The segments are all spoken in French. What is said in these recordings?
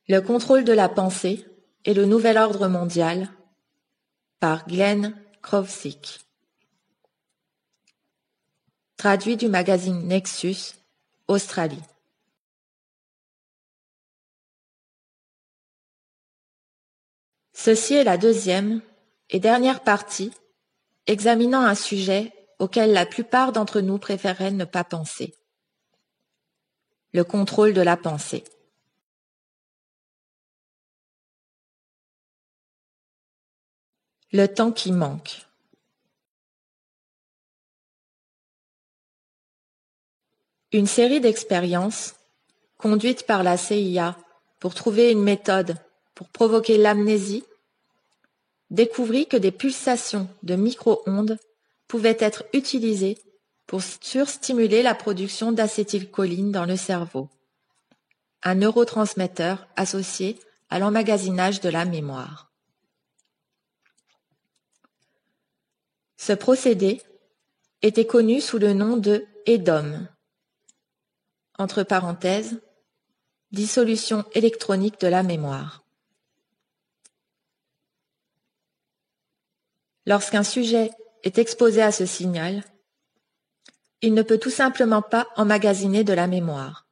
Le contrôle de la pensée et le nouvel ordre mondial par Glenn Krovsik. Traduit du magazine Nexus, Australie. Ceci est la deuxième et dernière partie examinant un sujet auquel la plupart d'entre nous préféreraient ne pas penser. Le contrôle de la pensée. Le temps qui manque. Une série d'expériences conduites par la CIA pour trouver une méthode pour provoquer l'amnésie découvrit que des pulsations de micro-ondes pouvaient être utilisées pour surstimuler la production d'acétylcholine dans le cerveau, un neurotransmetteur associé à l'emmagasinage de la mémoire. Ce procédé était connu sous le nom de EDOM, entre parenthèses, dissolution électronique de la mémoire. Lorsqu'un sujet est exposé à ce signal, il ne peut tout simplement pas emmagasiner de la mémoire,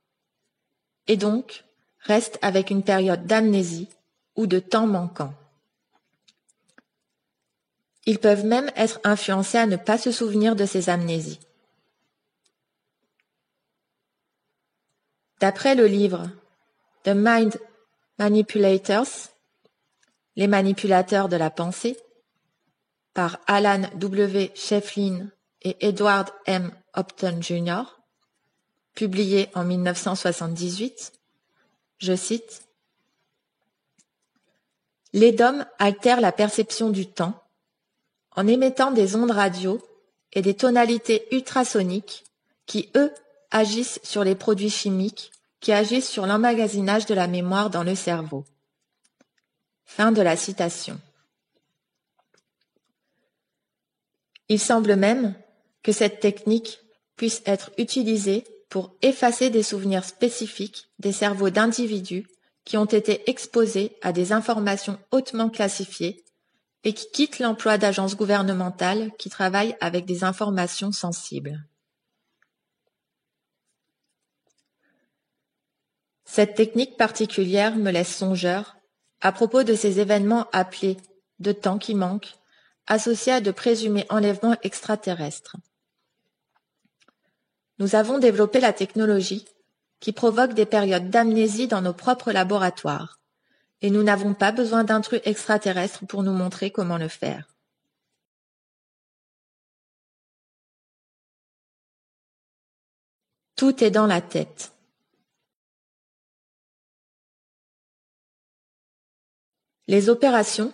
et donc reste avec une période d'amnésie ou de temps manquant. Ils peuvent même être influencés à ne pas se souvenir de ces amnésies. D'après le livre The Mind Manipulators, les manipulateurs de la pensée, par Alan W. Shefflin et Edward M. Upton Jr., publié en 1978, je cite, « L'EDOM altère la perception du temps en émettant des ondes radio et des tonalités ultrasoniques qui, eux, agissent sur les produits chimiques qui agissent sur l'emmagasinage de la mémoire dans le cerveau. » Fin de la citation. Il semble même que cette technique puisse être utilisée pour effacer des souvenirs spécifiques des cerveaux d'individus qui ont été exposés à des informations hautement classifiées et qui quittent l'emploi d'agences gouvernementales qui travaillent avec des informations sensibles. Cette technique particulière me laisse songeur à propos de ces événements appelés « de temps qui manque », associés à de présumés enlèvements extraterrestres. Nous avons développé la technologie qui provoque des périodes d'amnésie dans nos propres laboratoires, et nous n'avons pas besoin d'intrus extraterrestres pour nous montrer comment le faire. Tout est dans la tête. Les opérations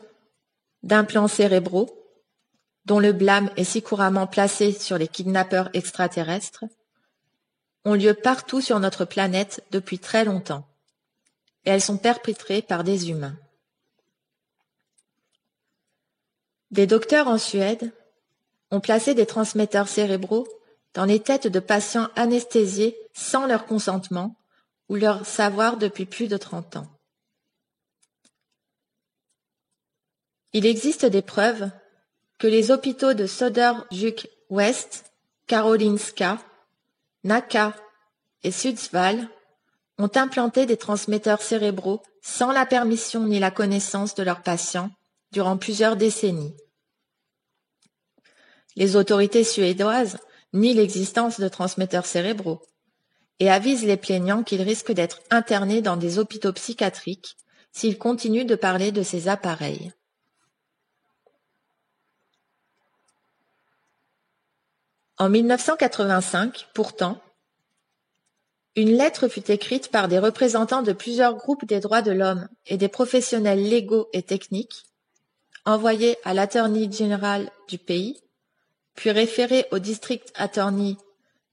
d'implants cérébraux, dont le blâme est si couramment placé sur les kidnappeurs extraterrestres, ont lieu partout sur notre planète depuis très longtemps, et elles sont perpétrées par des humains. Des docteurs en Suède ont placé des transmetteurs cérébraux dans les têtes de patients anesthésiés sans leur consentement ou leur savoir depuis plus de 30 ans. Il existe des preuves que les hôpitaux de Södertörnsjuk-Väst, Karolinska, Nacka et Sundsvall ont implanté des transmetteurs cérébraux sans la permission ni la connaissance de leurs patients durant plusieurs décennies. Les autorités suédoises nient l'existence de transmetteurs cérébraux et avisent les plaignants qu'ils risquent d'être internés dans des hôpitaux psychiatriques s'ils continuent de parler de ces appareils. En 1985, pourtant, une lettre fut écrite par des représentants de plusieurs groupes des droits de l'homme et des professionnels légaux et techniques, envoyée à l'Attorney General du pays, puis référée au District Attorney,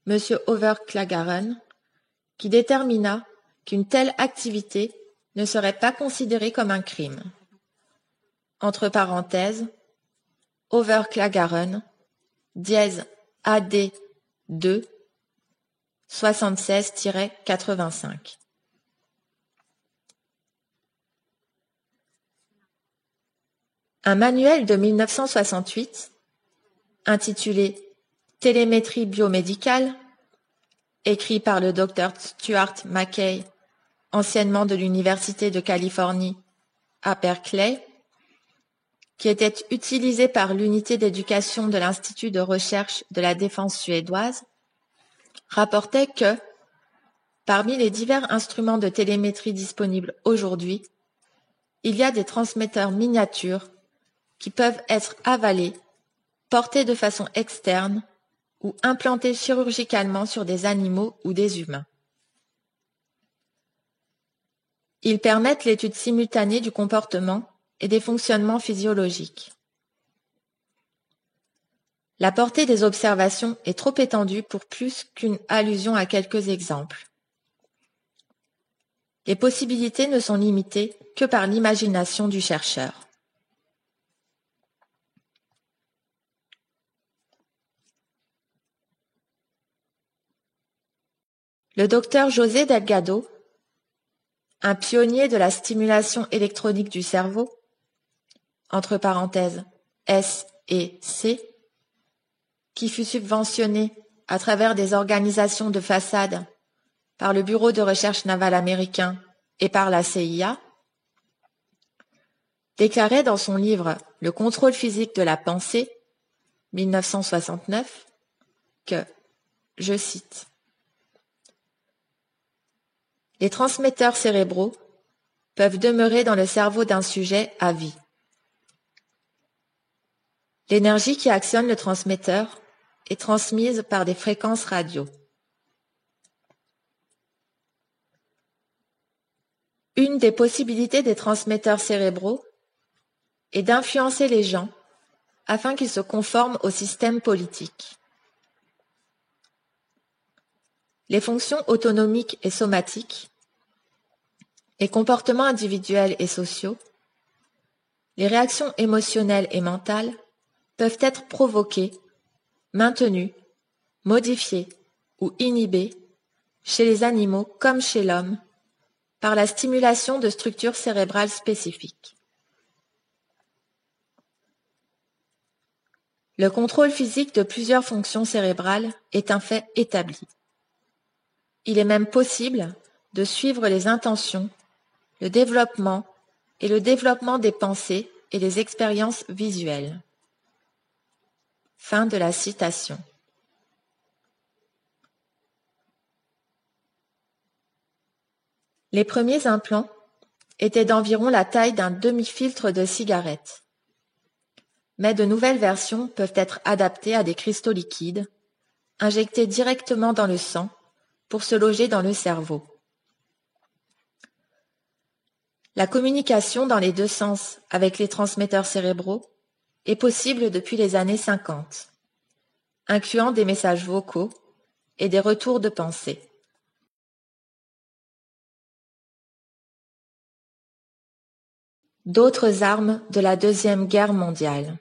M. Overklagaren, qui détermina qu'une telle activité ne serait pas considérée comme un crime. Entre parenthèses, Overklagaren, dièse AD 2, 76-85. Un manuel de 1968, intitulé « Télémétrie biomédicale », écrit par le Dr Stuart Mackay, anciennement de l'Université de Californie à Berkeley, qui était utilisé par l'unité d'éducation de l'Institut de recherche de la défense suédoise, rapportait que, parmi les divers instruments de télémétrie disponibles aujourd'hui, il y a des transmetteurs miniatures qui peuvent être avalés, portés de façon externe ou implantés chirurgicalement sur des animaux ou des humains. Ils permettent l'étude simultanée du comportement et des fonctionnements physiologiques. La portée des observations est trop étendue pour plus qu'une allusion à quelques exemples. Les possibilités ne sont limitées que par l'imagination du chercheur. Le docteur José Delgado, un pionnier de la stimulation électronique du cerveau, entre parenthèses S et C, qui fut subventionné à travers des organisations de façade par le Bureau de recherche navale américain et par la CIA, déclarait dans son livre « Le contrôle physique de la pensée » 1969 que, je cite, « Les transmetteurs cérébraux peuvent demeurer dans le cerveau d'un sujet à vie. L'énergie qui actionne le transmetteur est transmise par des fréquences radio. Une des possibilités des transmetteurs cérébraux est d'influencer les gens afin qu'ils se conforment au système politique. Les fonctions autonomiques et somatiques, les comportements individuels et sociaux, les réactions émotionnelles et mentales peuvent être provoquées, maintenues, modifiées ou inhibées chez les animaux comme chez l'homme par la stimulation de structures cérébrales spécifiques. Le contrôle physique de plusieurs fonctions cérébrales est un fait établi. Il est même possible de suivre les intentions, le développement et le développement des pensées et des expériences visuelles. Fin de la citation. Les premiers implants étaient d'environ la taille d'un demi-filtre de cigarette. Mais de nouvelles versions peuvent être adaptées à des cristaux liquides, injectés directement dans le sang pour se loger dans le cerveau. La communication dans les deux sens avec les transmetteurs cérébraux est possible depuis les années 50, incluant des messages vocaux et des retours de pensée. D'autres armes de la Deuxième Guerre mondiale.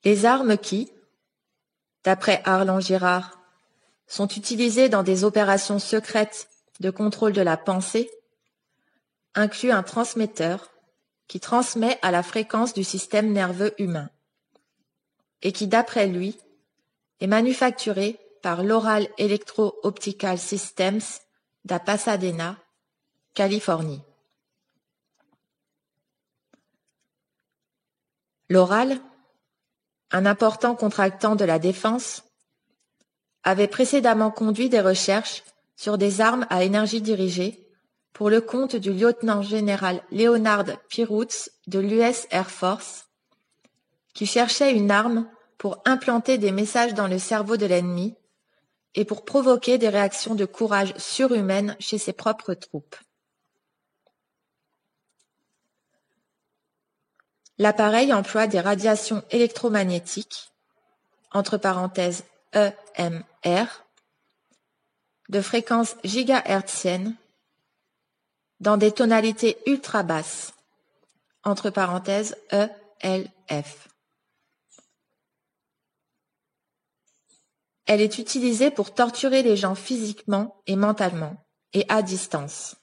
Les armes qui, d'après Arlan Girard, sont utilisées dans des opérations secrètes de contrôle de la pensée, incluent un transmetteur qui transmet à la fréquence du système nerveux humain et qui, d'après lui, est manufacturé par l'Oral Electro-Optical Systems d'à Pasadena, Californie. L'Oral, un important contractant de la défense, avait précédemment conduit des recherches sur des armes à énergie dirigée pour le compte du lieutenant-général Leonard Pearutz de l'US Air Force, qui cherchait une arme pour implanter des messages dans le cerveau de l'ennemi et pour provoquer des réactions de courage surhumaines chez ses propres troupes. L'appareil emploie des radiations électromagnétiques, entre parenthèses EMR, de fréquence gigahertzienne, dans des tonalités ultra basses, entre parenthèses ELF. Elle est utilisée pour torturer les gens physiquement et mentalement, et à distance.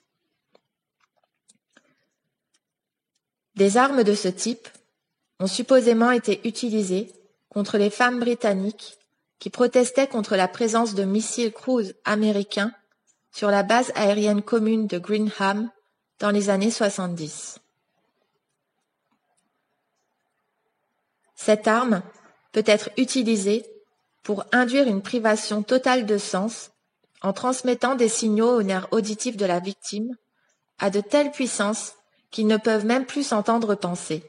Des armes de ce type ont supposément été utilisées contre les femmes britanniques qui protestaient contre la présence de missiles cruise américains sur la base aérienne commune de Greenham dans les années 70. Cette arme peut être utilisée pour induire une privation totale de sens en transmettant des signaux aux nerfs auditifs de la victime à de telles puissances qu'ils ne peuvent même plus s'entendre penser.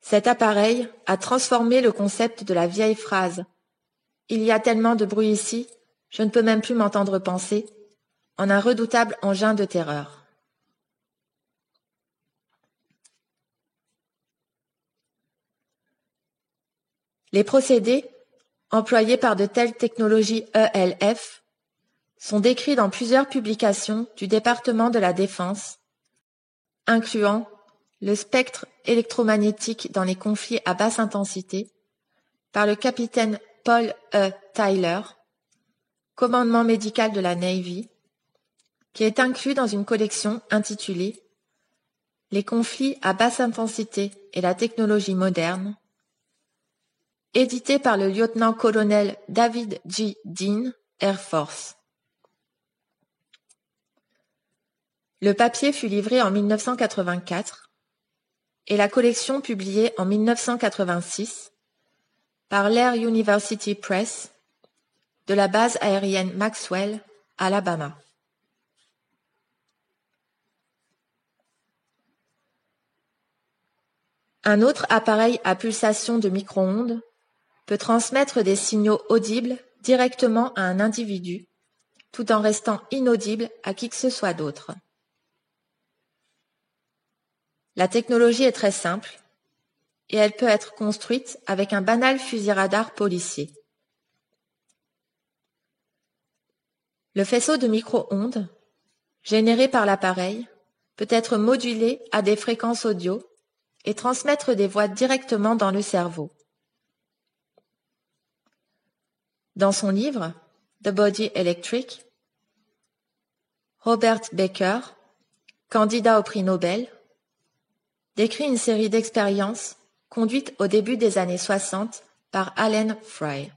Cet appareil a transformé le concept de la vieille phrase « Il y a tellement de bruit ici, je ne peux même plus m'entendre penser » en un redoutable engin de terreur. Les procédés employés par de telles technologies ELF sont décrits dans plusieurs publications du département de la Défense, incluant le spectre électromagnétique dans les conflits à basse intensité par le capitaine Paul E. Tyler, commandement médical de la Navy, qui est inclus dans une collection intitulée Les conflits à basse intensité et la technologie moderne, édité par le lieutenant-colonel David G. Dean, Air Force. Le papier fut livré en 1984 et la collection publiée en 1986 par l'Air University Press de la base aérienne Maxwell, Alabama. Un autre appareil à pulsation de micro-ondes peut transmettre des signaux audibles directement à un individu, tout en restant inaudible à qui que ce soit d'autre. La technologie est très simple et elle peut être construite avec un banal fusil radar policier. Le faisceau de micro-ondes, généré par l'appareil, peut être modulé à des fréquences audio et transmettre des voix directement dans le cerveau. Dans son livre The Body Electric, Robert Baker, candidat au prix Nobel, décrit une série d'expériences conduites au début des années 60 par Allen Fry,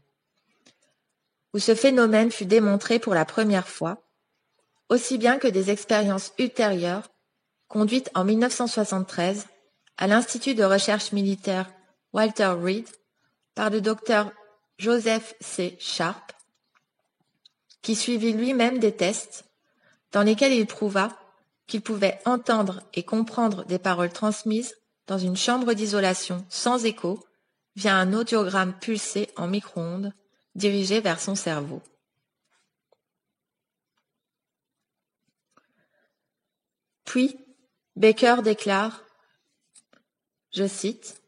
où ce phénomène fut démontré pour la première fois, aussi bien que des expériences ultérieures conduites en 1973 à l'Institut de recherche militaire Walter Reed par le docteur Joseph C. Sharp, qui suivit lui-même des tests dans lesquels il prouva qu'il pouvait entendre et comprendre des paroles transmises dans une chambre d'isolation sans écho via un audiogramme pulsé en micro-ondes dirigé vers son cerveau. Puis, Baker déclare, je cite,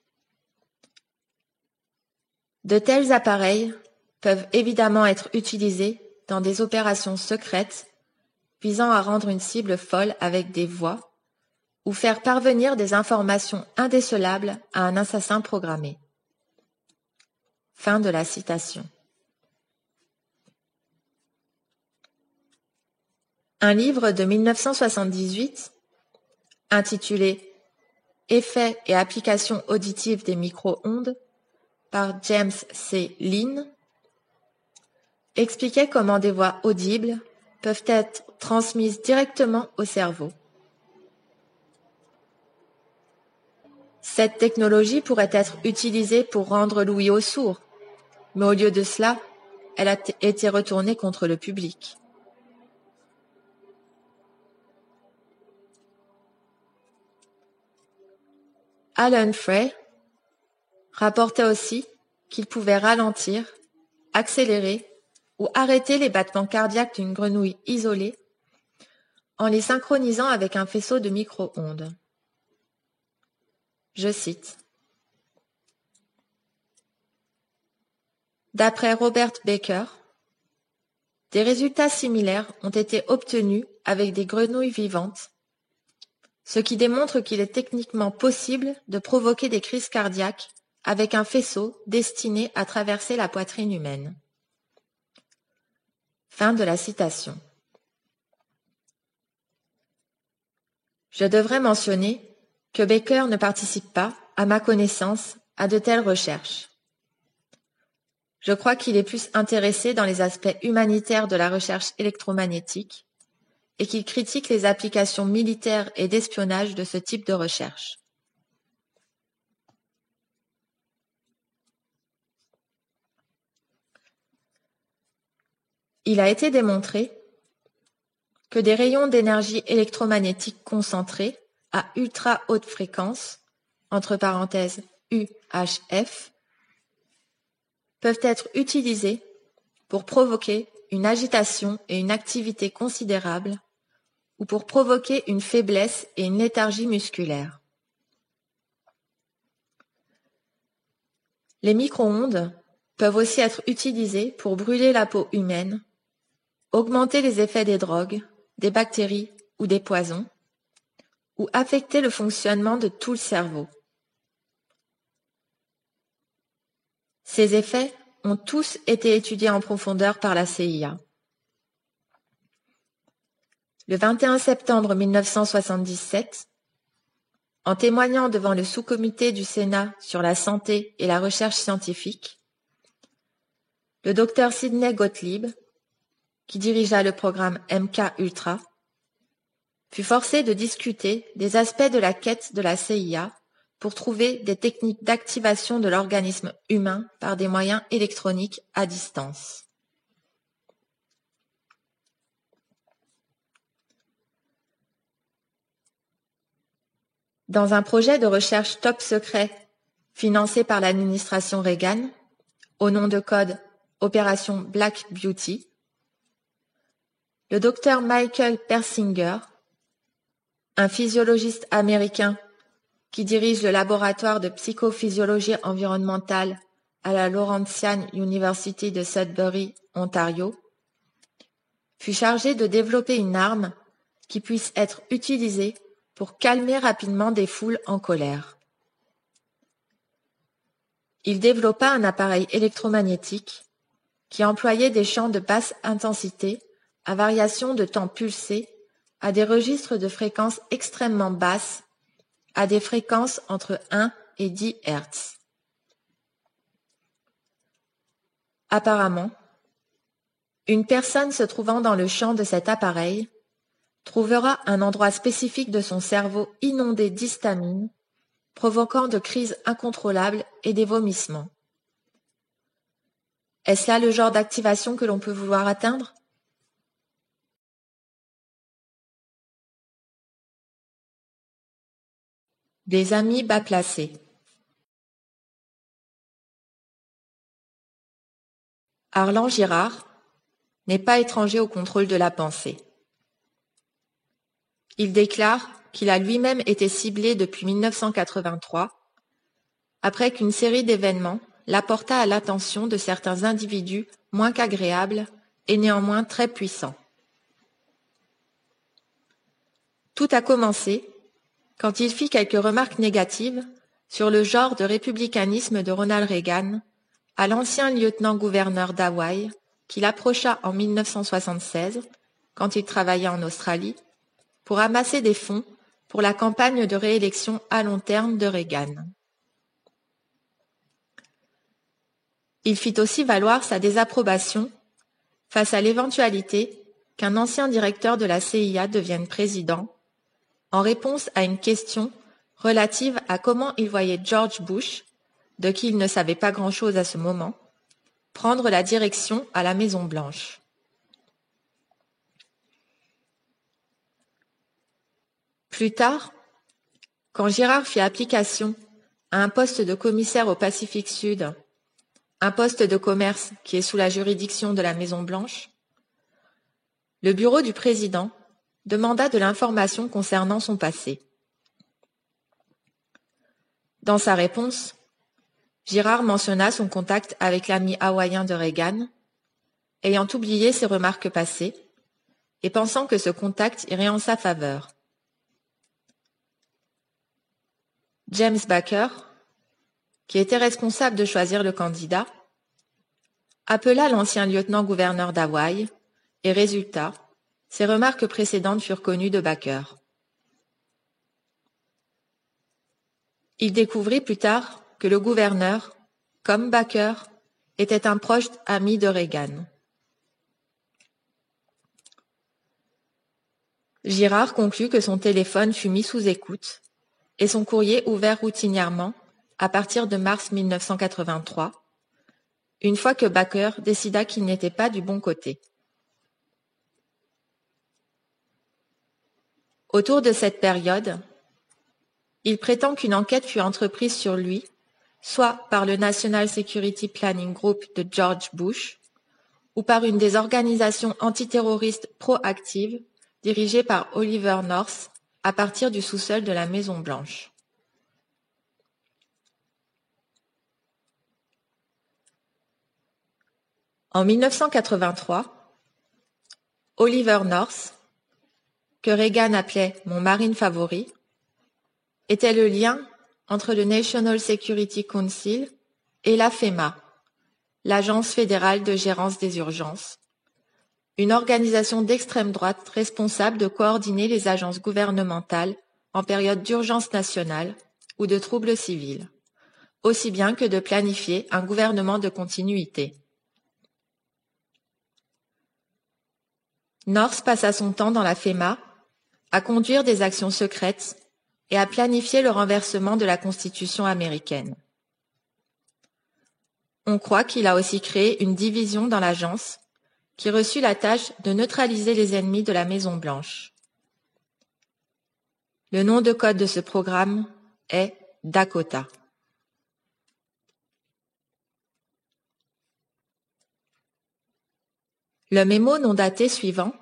« De tels appareils peuvent évidemment être utilisés dans des opérations secrètes visant à rendre une cible folle avec des voix ou faire parvenir des informations indécelables à un assassin programmé. » Fin de la citation. Un livre de 1978, intitulé « Effets et applications auditives des micro-ondes » par James C. Lynn, expliquait comment des voix audibles peuvent être transmises directement au cerveau. Cette technologie pourrait être utilisée pour rendre l'ouïe aux sourds, mais au lieu de cela, elle a été retournée contre le public. Allen Frey rapportait aussi qu'il pouvait ralentir, accélérer ou arrêter les battements cardiaques d'une grenouille isolée en les synchronisant avec un faisceau de micro-ondes. Je cite. D'après Robert Baker, des résultats similaires ont été obtenus avec des grenouilles vivantes, ce qui démontre qu'il est techniquement possible de provoquer des crises cardiaques avec un faisceau destiné à traverser la poitrine humaine. Fin de la citation. Je devrais mentionner que Baker ne participe pas, à ma connaissance, à de telles recherches. Je crois qu'il est plus intéressé dans les aspects humanitaires de la recherche électromagnétique et qu'il critique les applications militaires et d'espionnage de ce type de recherche. Il a été démontré que des rayons d'énergie électromagnétique concentrés à ultra haute fréquence, entre parenthèses UHF, peuvent être utilisés pour provoquer une agitation et une activité considérable ou pour provoquer une faiblesse et une léthargie musculaire. Les micro-ondes peuvent aussi être utilisés pour brûler la peau humaine, augmenter les effets des drogues, des bactéries ou des poisons, ou affecter le fonctionnement de tout le cerveau. Ces effets ont tous été étudiés en profondeur par la CIA. Le 21 septembre 1977, en témoignant devant le sous-comité du Sénat sur la santé et la recherche scientifique, le docteur Sidney Gottlieb, qui dirigea le programme MK-Ultra, fut forcé de discuter des aspects de la quête de la CIA pour trouver des techniques d'activation de l'organisme humain par des moyens électroniques à distance. Dans un projet de recherche top secret financé par l'administration Reagan, au nom de code Opération Black Beauty, le docteur Michael Persinger, un physiologiste américain qui dirige le laboratoire de psychophysiologie environnementale à la Laurentian University de Sudbury, Ontario, fut chargé de développer une arme qui puisse être utilisée pour calmer rapidement des foules en colère. Il développa un appareil électromagnétique qui employait des champs de basse intensité à variation de temps pulsé à des registres de fréquences extrêmement basses, à des fréquences entre 1 et 10 Hz. Apparemment, une personne se trouvant dans le champ de cet appareil trouvera un endroit spécifique de son cerveau inondé d'histamine, provoquant de crises incontrôlables et des vomissements. Est-ce là le genre d'activation que l'on peut vouloir atteindre ? Des amis bas placés. Arlan Girard n'est pas étranger au contrôle de la pensée. Il déclare qu'il a lui-même été ciblé depuis 1983, après qu'une série d'événements l'apporta à l'attention de certains individus moins qu'agréables et néanmoins très puissants. Tout a commencé quand il fit quelques remarques négatives sur le genre de républicanisme de Ronald Reagan à l'ancien lieutenant-gouverneur d'Hawaï qu'il approcha en 1976, quand il travaillait en Australie, pour amasser des fonds pour la campagne de réélection à long terme de Reagan. Il fit aussi valoir sa désapprobation face à l'éventualité qu'un ancien directeur de la CIA devienne président, en réponse à une question relative à comment il voyait George Bush, de qui il ne savait pas grand-chose à ce moment, prendre la direction à la Maison-Blanche. Plus tard, quand Girard fit application à un poste de commissaire au Pacifique Sud, un poste de commerce qui est sous la juridiction de la Maison-Blanche, le bureau du président demanda de l'information concernant son passé. Dans sa réponse, Girard mentionna son contact avec l'ami hawaïen de Reagan, ayant oublié ses remarques passées et pensant que ce contact irait en sa faveur. James Baker, qui était responsable de choisir le candidat, appela l'ancien lieutenant-gouverneur d'Hawaï et résultat, ses remarques précédentes furent connues de Baker. Il découvrit plus tard que le gouverneur, comme Baker, était un proche ami de Reagan. Girard conclut que son téléphone fut mis sous écoute et son courrier ouvert routinièrement à partir de mars 1983, une fois que Baker décida qu'il n'était pas du bon côté. Autour de cette période, il prétend qu'une enquête fut entreprise sur lui, soit par le National Security Planning Group de George Bush, ou par une des organisations antiterroristes proactives dirigées par Oliver North à partir du sous-sol de la Maison-Blanche. En 1983, Oliver North, que Reagan appelait « mon marine favori », était le lien entre le National Security Council et la FEMA, l'Agence fédérale de gérance des urgences, une organisation d'extrême droite responsable de coordonner les agences gouvernementales en période d'urgence nationale ou de troubles civils, aussi bien que de planifier un gouvernement de continuité. North passa son temps dans la FEMA à conduire des actions secrètes et à planifier le renversement de la Constitution américaine. On croit qu'il a aussi créé une division dans l'agence qui reçut la tâche de neutraliser les ennemis de la Maison-Blanche. Le nom de code de ce programme est Dakota. Le mémo non daté suivant,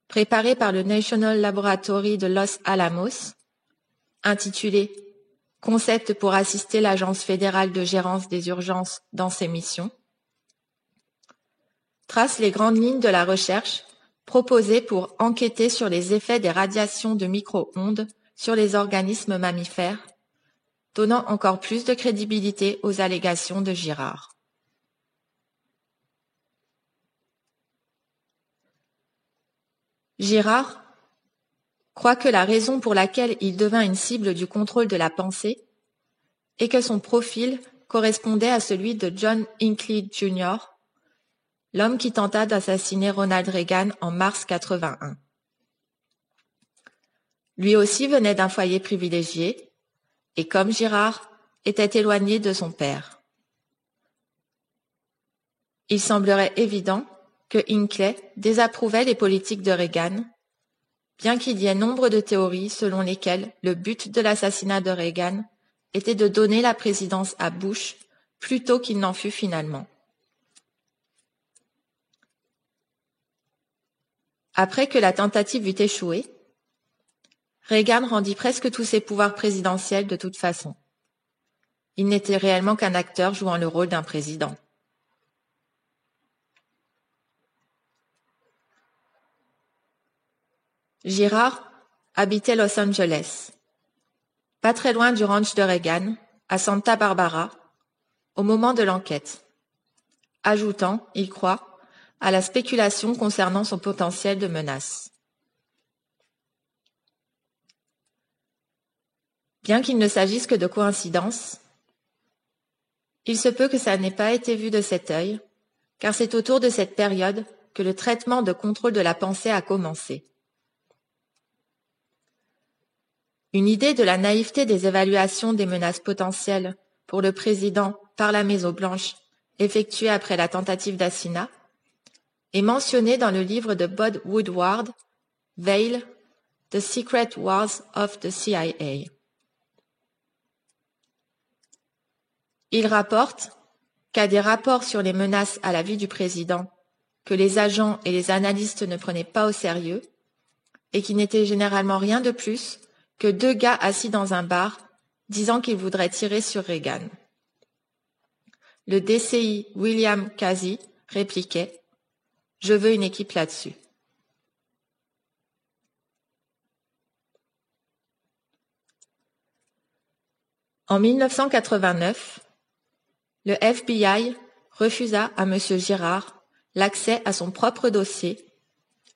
préparé par le National Laboratory de Los Alamos, intitulé « Concept pour assister l'Agence fédérale de gérance des urgences dans ses missions », trace les grandes lignes de la recherche proposée pour enquêter sur les effets des radiations de micro-ondes sur les organismes mammifères, donnant encore plus de crédibilité aux allégations de Girard. Girard croit que la raison pour laquelle il devint une cible du contrôle de la pensée est que son profil correspondait à celui de John Hinckley Jr., l'homme qui tenta d'assassiner Ronald Reagan en mars 81. Lui aussi venait d'un foyer privilégié et, comme Girard, était éloigné de son père. Il semblerait évident que Hinckley désapprouvait les politiques de Reagan, bien qu'il y ait nombre de théories selon lesquelles le but de l'assassinat de Reagan était de donner la présidence à Bush plutôt qu'il n'en fut finalement. Après que la tentative eut échoué, Reagan rendit presque tous ses pouvoirs présidentiels de toute façon. Il n'était réellement qu'un acteur jouant le rôle d'un président. Girard habitait Los Angeles, pas très loin du ranch de Reagan, à Santa Barbara, au moment de l'enquête, ajoutant, il croit, à la spéculation concernant son potentiel de menace. Bien qu'il ne s'agisse que de coïncidence, il se peut que ça n'ait pas été vu de cet œil, car c'est autour de cette période que le traitement de contrôle de la pensée a commencé. Une idée de la naïveté des évaluations des menaces potentielles pour le président par la Maison-Blanche effectuée après la tentative d'assassinat est mentionnée dans le livre de Bud Woodward, Veil, The Secret Wars of the CIA. Il rapporte qu'à des rapports sur les menaces à la vie du président que les agents et les analystes ne prenaient pas au sérieux et qui n'étaient généralement rien de plus que deux gars assis dans un bar disant qu'ils voudraient tirer sur Reagan. Le DCI William Casey répliquait « Je veux une équipe là-dessus ». En 1989, le FBI refusa à M. Girard l'accès à son propre dossier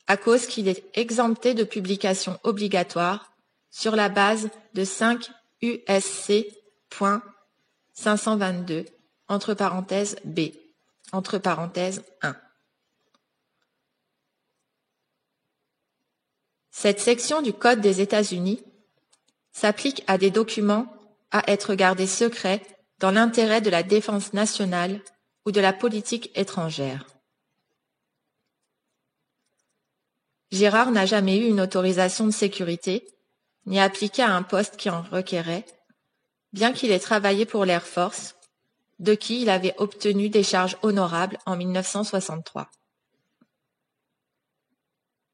à cause qu'il est exempté de publication obligatoire sur la base de 5 USC.522 entre parenthèses B entre parenthèses 1. Cette section du Code des États-Unis s'applique à des documents à être gardés secrets dans l'intérêt de la défense nationale ou de la politique étrangère. Girard n'a jamais eu une autorisation de sécurité, ni appliqué à un poste qui en requérait, bien qu'il ait travaillé pour l'Air Force, de qui il avait obtenu des charges honorables en 1963.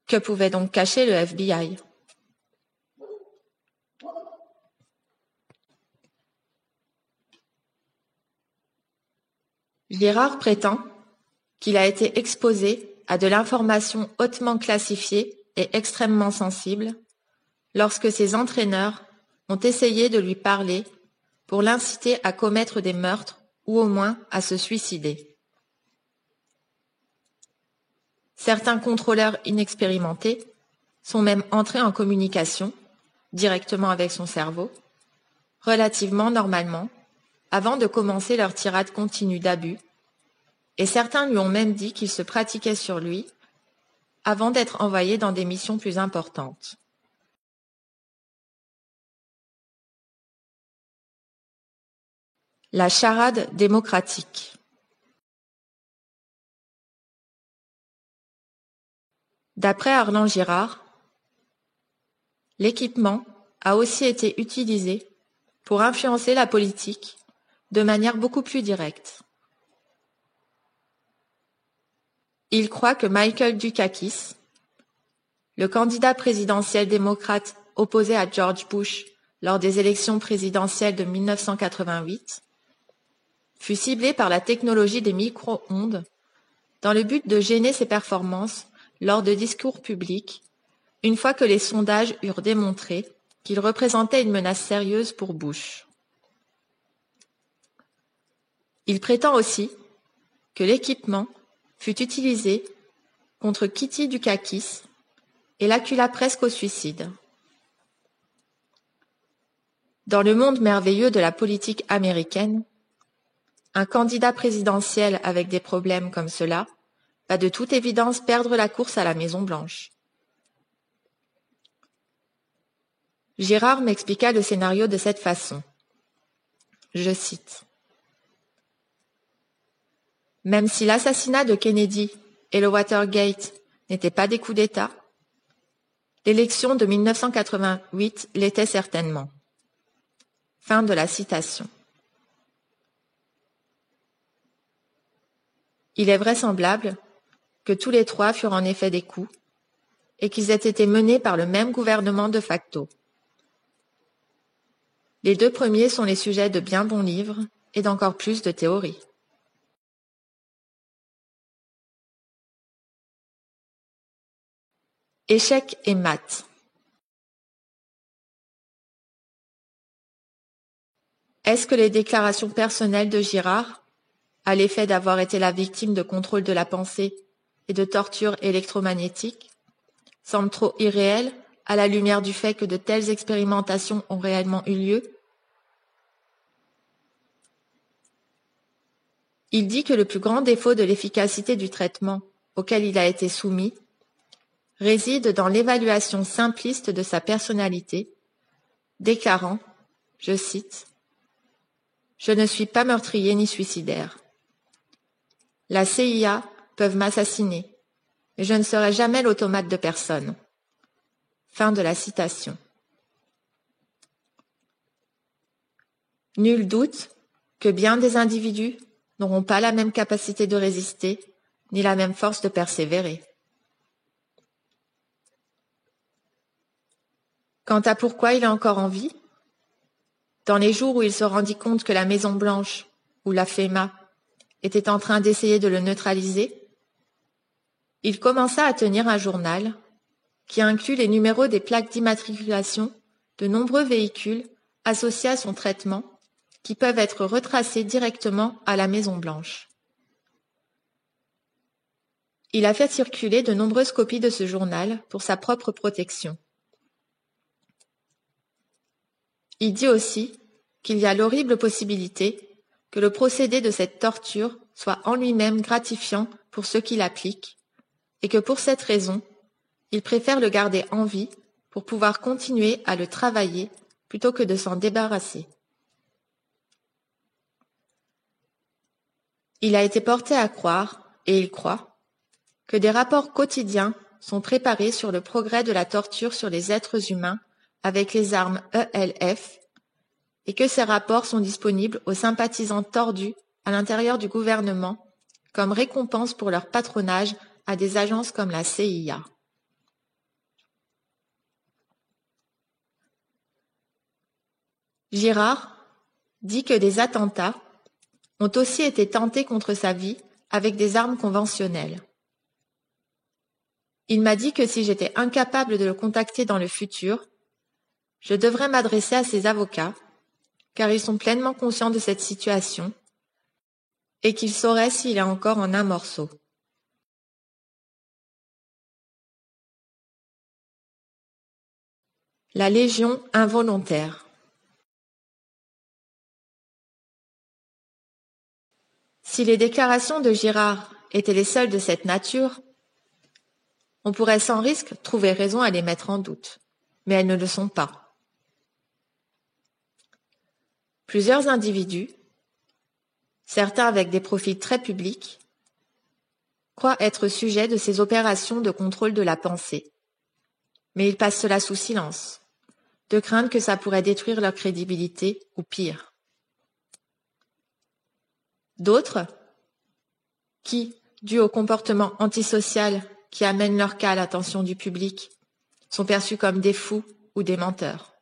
Que pouvait donc cacher le FBI? Girard prétend qu'il a été exposé à de l'information hautement classifiée et extrêmement sensible lorsque ses entraîneurs ont essayé de lui parler pour l'inciter à commettre des meurtres ou au moins à se suicider. Certains contrôleurs inexpérimentés sont même entrés en communication, directement avec son cerveau, relativement normalement, avant de commencer leur tirade continue d'abus, et certains lui ont même dit qu'ils se pratiquaient sur lui avant d'être envoyés dans des missions plus importantes. La charade démocratique. D'après Arlan Girard, l'équipement a aussi été utilisé pour influencer la politique de manière beaucoup plus directe. Il croit que Michael Dukakis, le candidat présidentiel démocrate opposé à George Bush lors des élections présidentielles de 1988, fut ciblé par la technologie des micro-ondes dans le but de gêner ses performances lors de discours publics, une fois que les sondages eurent démontré qu'il représentait une menace sérieuse pour Bush. Il prétend aussi que l'équipement fut utilisé contre Kitty Dukakis et l'accula presque au suicide. Dans le monde merveilleux de la politique américaine, un candidat présidentiel avec des problèmes comme cela va de toute évidence perdre la course à la Maison-Blanche. Girard m'expliqua le scénario de cette façon. Je cite. Même si l'assassinat de Kennedy et le Watergate n'étaient pas des coups d'État, l'élection de 1988 l'était certainement. Fin de la citation. Il est vraisemblable que tous les trois furent en effet des coups et qu'ils aient été menés par le même gouvernement de facto. Les deux premiers sont les sujets de bien bons livres et d'encore plus de théories. Échec et maths. Est-ce que les déclarations personnelles de Girard, à l'effet d'avoir été la victime de contrôle de la pensée et de tortures électromagnétiques, semblent trop irréelles à la lumière du fait que de telles expérimentations ont réellement eu lieu? Il dit que le plus grand défaut de l'efficacité du traitement auquel il a été soumis réside dans l'évaluation simpliste de sa personnalité, déclarant, je cite, « Je ne suis pas meurtrier ni suicidaire. La CIA peuvent m'assassiner, mais je ne serai jamais l'automate de personne. » Fin de la citation. Nul doute que bien des individus n'auront pas la même capacité de résister, ni la même force de persévérer. Quant à pourquoi il est encore en vie, dans les jours où il se rendit compte que la Maison-Blanche, ou la FEMA, était en train d'essayer de le neutraliser, il commença à tenir un journal qui inclut les numéros des plaques d'immatriculation de nombreux véhicules associés à son traitement qui peuvent être retracés directement à la Maison-Blanche. Il a fait circuler de nombreuses copies de ce journal pour sa propre protection. Il dit aussi qu'il y a l'horrible possibilité que le procédé de cette torture soit en lui-même gratifiant pour ceux qui l'appliquent, et que pour cette raison, il préfère le garder en vie pour pouvoir continuer à le travailler plutôt que de s'en débarrasser. Il a été porté à croire, et il croit, que des rapports quotidiens sont préparés sur le progrès de la torture sur les êtres humains avec les armes ELF, et que ces rapports sont disponibles aux sympathisants tordus à l'intérieur du gouvernement comme récompense pour leur patronage à des agences comme la CIA. Girard dit que des attentats ont aussi été tentés contre sa vie avec des armes conventionnelles. Il m'a dit que si j'étais incapable de le contacter dans le futur, je devrais m'adresser à ses avocats, car ils sont pleinement conscients de cette situation et qu'ils sauraient s'il est encore en un morceau. La légion involontaire. Si les déclarations de Girard étaient les seules de cette nature, on pourrait sans risque trouver raison à les mettre en doute, mais elles ne le sont pas. Plusieurs individus, certains avec des profils très publics, croient être sujets de ces opérations de contrôle de la pensée, mais ils passent cela sous silence, de crainte que ça pourrait détruire leur crédibilité ou pire. D'autres, qui, dû au comportement antisocial qui amène leur cas à l'attention du public, sont perçus comme des fous ou des menteurs.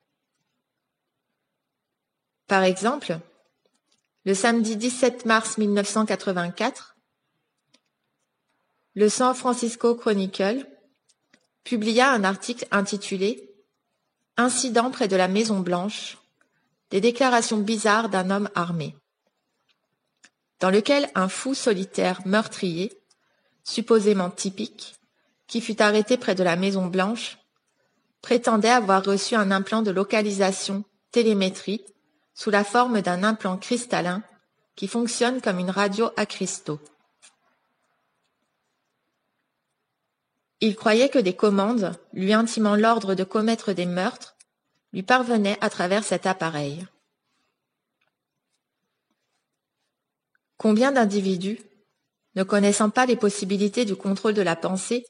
Par exemple, le samedi 17 mars 1984, le San Francisco Chronicle publia un article intitulé « Incident près de la Maison Blanche, des déclarations bizarres d'un homme armé », dans lequel un fou solitaire meurtrier, supposément typique, qui fut arrêté près de la Maison Blanche, prétendait avoir reçu un implant de localisation télémétrie sous la forme d'un implant cristallin qui fonctionne comme une radio à cristaux. Il croyait que des commandes, lui intimant l'ordre de commettre des meurtres, lui parvenaient à travers cet appareil. Combien d'individus, ne connaissant pas les possibilités du contrôle de la pensée,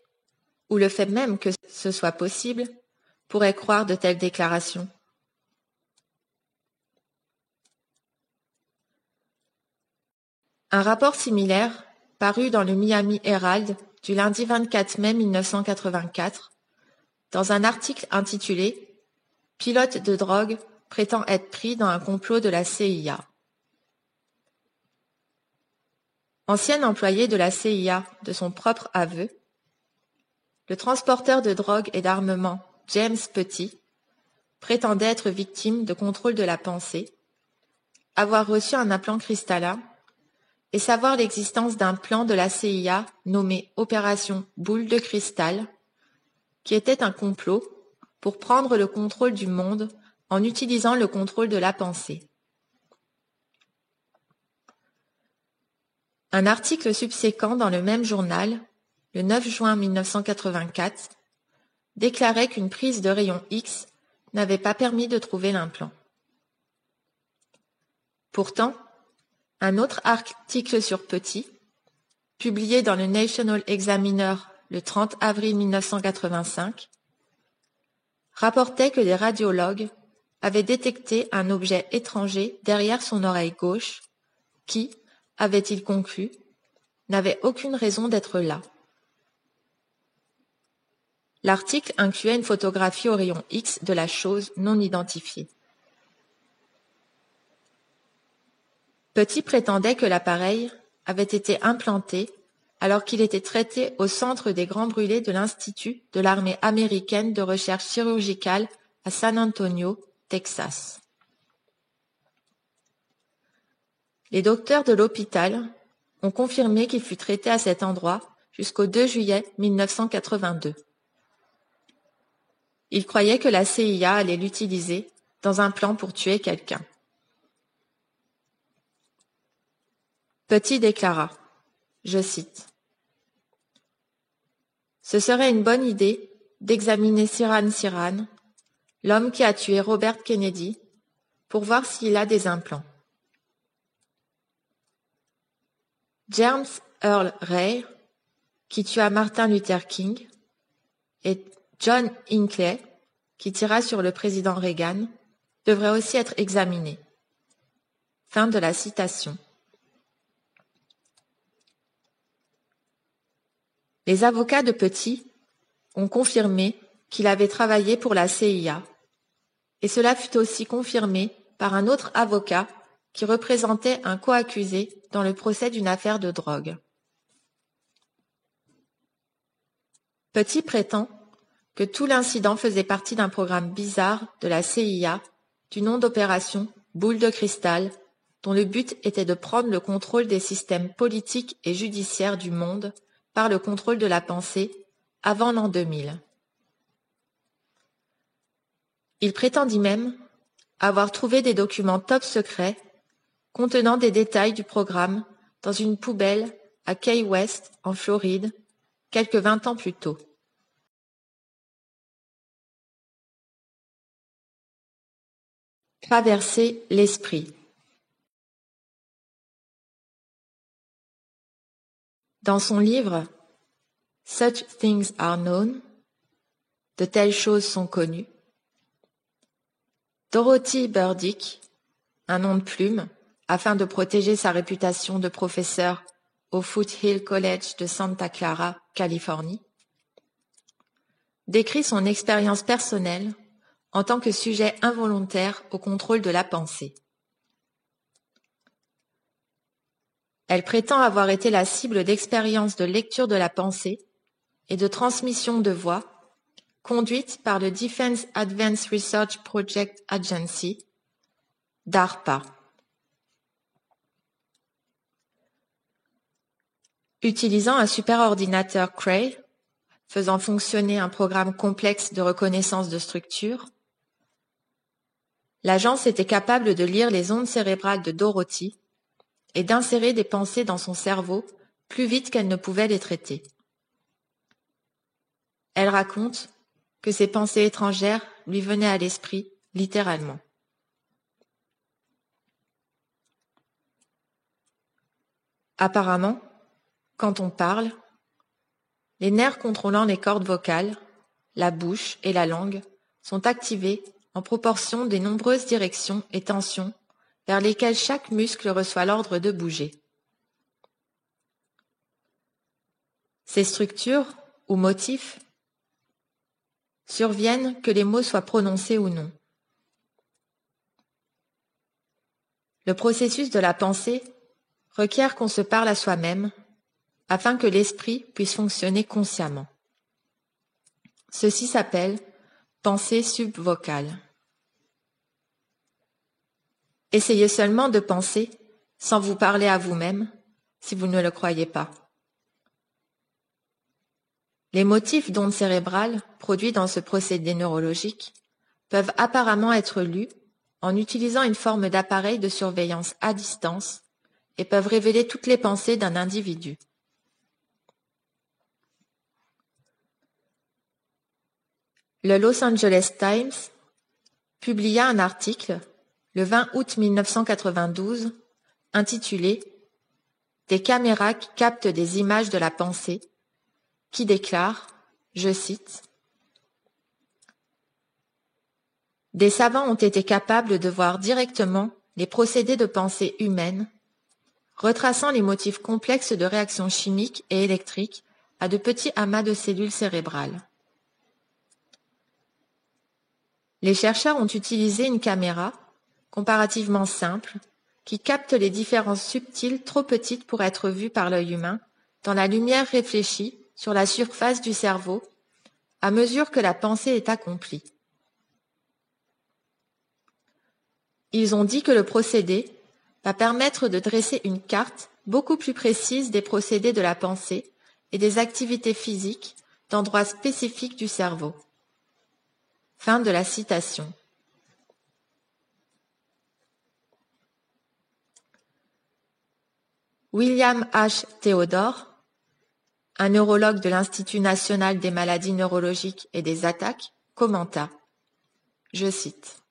ou le fait même que ce soit possible, pourraient croire de telles déclarations? Un rapport similaire, paru dans le Miami Herald du lundi 24 mai 1984, dans un article intitulé « Pilote de drogue prétend être pris dans un complot de la CIA ». Ancien employé de la CIA de son propre aveu, le transporteur de drogue et d'armement James Petit prétendait être victime de contrôle de la pensée, avoir reçu un implant cristallin et savoir l'existence d'un plan de la CIA nommé Opération Boule de Cristal, qui était un complot pour prendre le contrôle du monde en utilisant le contrôle de la pensée. Un article subséquent dans le même journal, le 9 juin 1984, déclarait qu'une prise de rayon X n'avait pas permis de trouver l'implant. Pourtant, un autre article sur Petit, publié dans le National Examiner le 30 avril 1985, rapportait que des radiologues avaient détecté un objet étranger derrière son oreille gauche qui, avait-il conclu, n'avait aucune raison d'être là. L'article incluait une photographie au rayon X de la chose non identifiée. Petit prétendait que l'appareil avait été implanté alors qu'il était traité au centre des grands brûlés de l'Institut de l'armée américaine de recherche chirurgicale à San Antonio, Texas. Les docteurs de l'hôpital ont confirmé qu'il fut traité à cet endroit jusqu'au 2 juillet 1982. Ils croyaient que la CIA allait l'utiliser dans un plan pour tuer quelqu'un. Petit déclara, je cite, « Ce serait une bonne idée d'examiner Sirhan Sirhan, l'homme qui a tué Robert Kennedy, pour voir s'il a des implants. » James Earl Ray, qui tua Martin Luther King, et John Hinckley, qui tira sur le président Reagan, devraient aussi être examinés. Fin de la citation. Les avocats de Petit ont confirmé qu'il avait travaillé pour la CIA, et cela fut aussi confirmé par un autre avocat qui représentait un coaccusé dans le procès d'une affaire de drogue. Petit prétend que tout l'incident faisait partie d'un programme bizarre de la CIA du nom d'opération Boule de cristal, dont le but était de prendre le contrôle des systèmes politiques et judiciaires du monde par le contrôle de la pensée avant l'an 2000. Il prétendit même avoir trouvé des documents top secrets contenant des détails du programme dans une poubelle à Key West, en Floride, quelques 20 ans plus tôt. Traverser l'esprit. Dans son livre « Such Things Are Known », de telles choses sont connues, Dorothy Burdick, un nom de plume, afin de protéger sa réputation de professeur au Foothill College de Santa Clara, Californie, décrit son expérience personnelle en tant que sujet involontaire au contrôle de la pensée. Elle prétend avoir été la cible d'expériences de lecture de la pensée et de transmission de voix conduites par le Defense Advanced Research Project Agency, DARPA. Utilisant un superordinateur Cray, faisant fonctionner un programme complexe de reconnaissance de structure, l'agence était capable de lire les ondes cérébrales de Dorothy et d'insérer des pensées dans son cerveau plus vite qu'elle ne pouvait les traiter. Elle raconte que ces pensées étrangères lui venaient à l'esprit, littéralement. Apparemment, quand on parle, les nerfs contrôlant les cordes vocales, la bouche et la langue sont activés en proportion des nombreuses directions et tensions vers lesquelles chaque muscle reçoit l'ordre de bouger. Ces structures, ou motifs, surviennent que les mots soient prononcés ou non. Le processus de la pensée requiert qu'on se parle à soi-même afin que l'esprit puisse fonctionner consciemment. Ceci s'appelle pensée subvocale. Essayez seulement de penser sans vous parler à vous-même si vous ne le croyez pas. Les motifs d'ondes cérébrales produits dans ce procédé neurologique peuvent apparemment être lus en utilisant une forme d'appareil de surveillance à distance et peuvent révéler toutes les pensées d'un individu. Le Los Angeles Times publia un article le 20 août 1992 intitulé « Des caméras qui captent des images de la pensée » qui déclare, je cite, « Des savants ont été capables de voir directement les procédés de pensée humaine, retraçant les motifs complexes de réactions chimiques et électriques à de petits amas de cellules cérébrales. Les chercheurs ont utilisé une caméra comparativement simple qui capte les différences subtiles trop petites pour être vues par l'œil humain dans la lumière réfléchie sur la surface du cerveau à mesure que la pensée est accomplie. Ils ont dit que le procédé va permettre de dresser une carte beaucoup plus précise des procédés de la pensée et des activités physiques d'endroits spécifiques du cerveau. Fin de la citation. William H. Theodore, un neurologue de l'Institut national des maladies neurologiques et des attaques, commenta, je cite,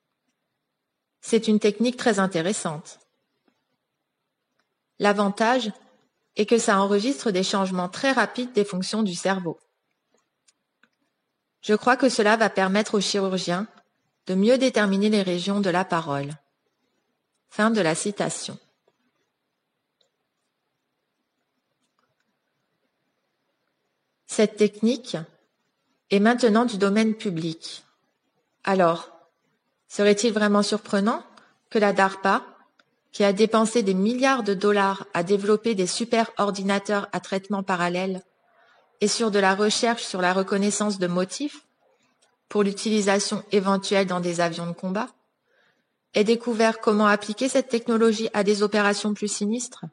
« C'est une technique très intéressante. L'avantage est que ça enregistre des changements très rapides des fonctions du cerveau. Je crois que cela va permettre aux chirurgiens de mieux déterminer les régions de la parole. » Fin de la citation. Cette technique est maintenant du domaine public. Alors, serait-il vraiment surprenant que la DARPA, qui a dépensé des milliards de dollars à développer des super-ordinateurs à traitement parallèle et sur de la recherche sur la reconnaissance de motifs pour l'utilisation éventuelle dans des avions de combat, ait découvert comment appliquer cette technologie à des opérations plus sinistres?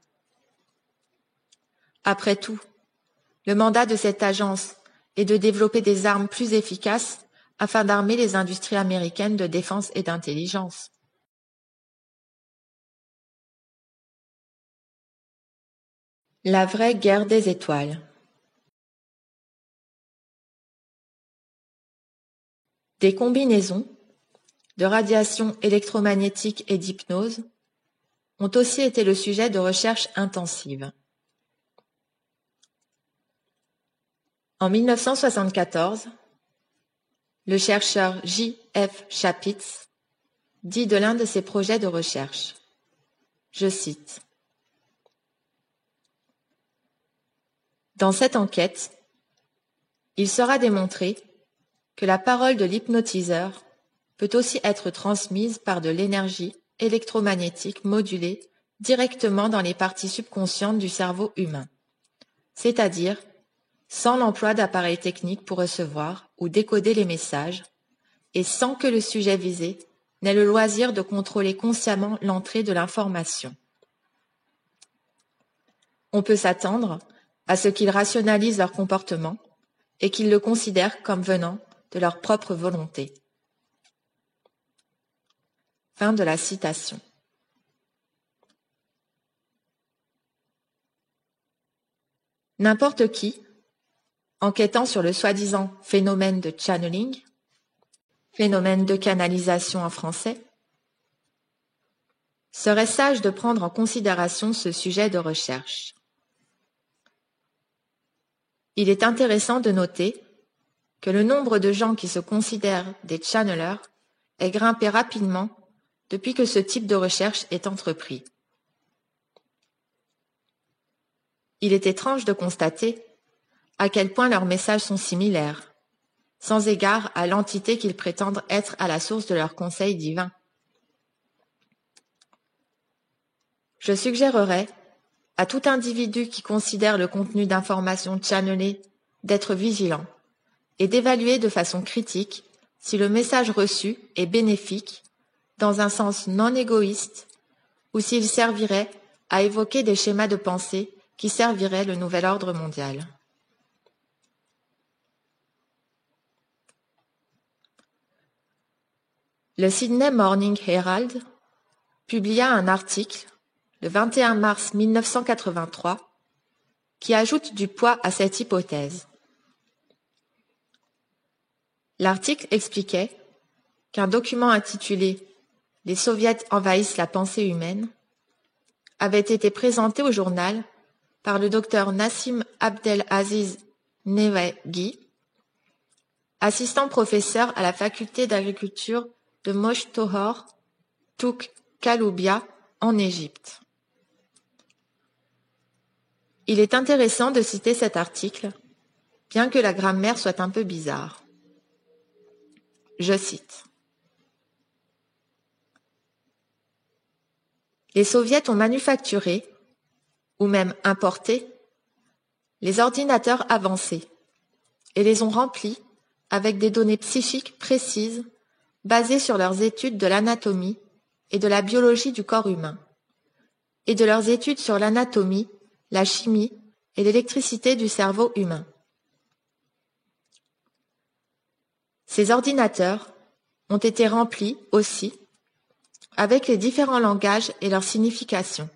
Après tout, le mandat de cette agence est de développer des armes plus efficaces afin d'armer les industries américaines de défense et d'intelligence. La vraie guerre des étoiles. Des combinaisons de radiation électromagnétique et d'hypnose ont aussi été le sujet de recherches intensives. En 1974, le chercheur J.F. Chapitz dit de l'un de ses projets de recherche, je cite, « Dans cette enquête, il sera démontré que la parole de l'hypnotiseur peut aussi être transmise par de l'énergie électromagnétique modulée directement dans les parties subconscientes du cerveau humain, c'est-à-dire sans l'emploi d'appareils techniques pour recevoir ou décoder les messages et sans que le sujet visé n'ait le loisir de contrôler consciemment l'entrée de l'information. On peut s'attendre à ce qu'ils rationalisent leur comportement et qu'ils le considèrent comme venant de leur propre volonté. » Fin de la citation. N'importe qui, enquêtant sur le soi-disant phénomène de channeling, phénomène de canalisation en français, serait sage de prendre en considération ce sujet de recherche. Il est intéressant de noter que le nombre de gens qui se considèrent des channelers est grimpé rapidement depuis que ce type de recherche est entrepris. Il est étrange de constater à quel point leurs messages sont similaires, sans égard à l'entité qu'ils prétendent être à la source de leurs conseils divins. Je suggérerais à tout individu qui considère le contenu d'informations channelées d'être vigilant et d'évaluer de façon critique si le message reçu est bénéfique, dans un sens non égoïste, ou s'il servirait à évoquer des schémas de pensée qui serviraient le nouvel ordre mondial. Le Sydney Morning Herald publia un article le 21 mars 1983 qui ajoute du poids à cette hypothèse. L'article expliquait qu'un document intitulé « Les soviets envahissent la pensée humaine » avait été présenté au journal par le docteur Nassim Abdelaziz Newegi, assistant professeur à la faculté d'agriculture de Moshtahor Touk Kaloubia en Égypte. Il est intéressant de citer cet article, bien que la grammaire soit un peu bizarre. Je cite. Les soviets ont manufacturé, ou même importé, les ordinateurs avancés et les ont remplis avec des données psychiques précises basées sur leurs études de l'anatomie et de la biologie du corps humain, et de leurs études sur l'anatomie, la chimie et l'électricité du cerveau humain. Ces ordinateurs ont été remplis aussi avec les différents langages et leurs significations,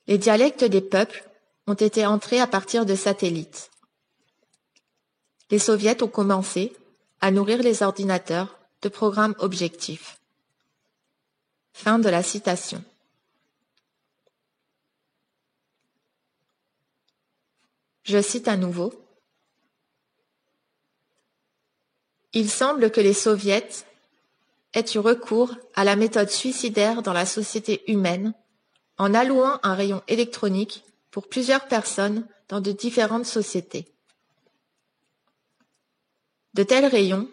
Les dialectes des peuples ont été entrés à partir de satellites. Les soviets ont commencé à nourrir les ordinateurs de programmes objectifs. Fin de la citation. Je cite à nouveau. Il semble que les soviets aient eu recours à la méthode suicidaire dans la société humaine en allouant un rayon électronique pour plusieurs personnes dans de différentes sociétés. De tels rayons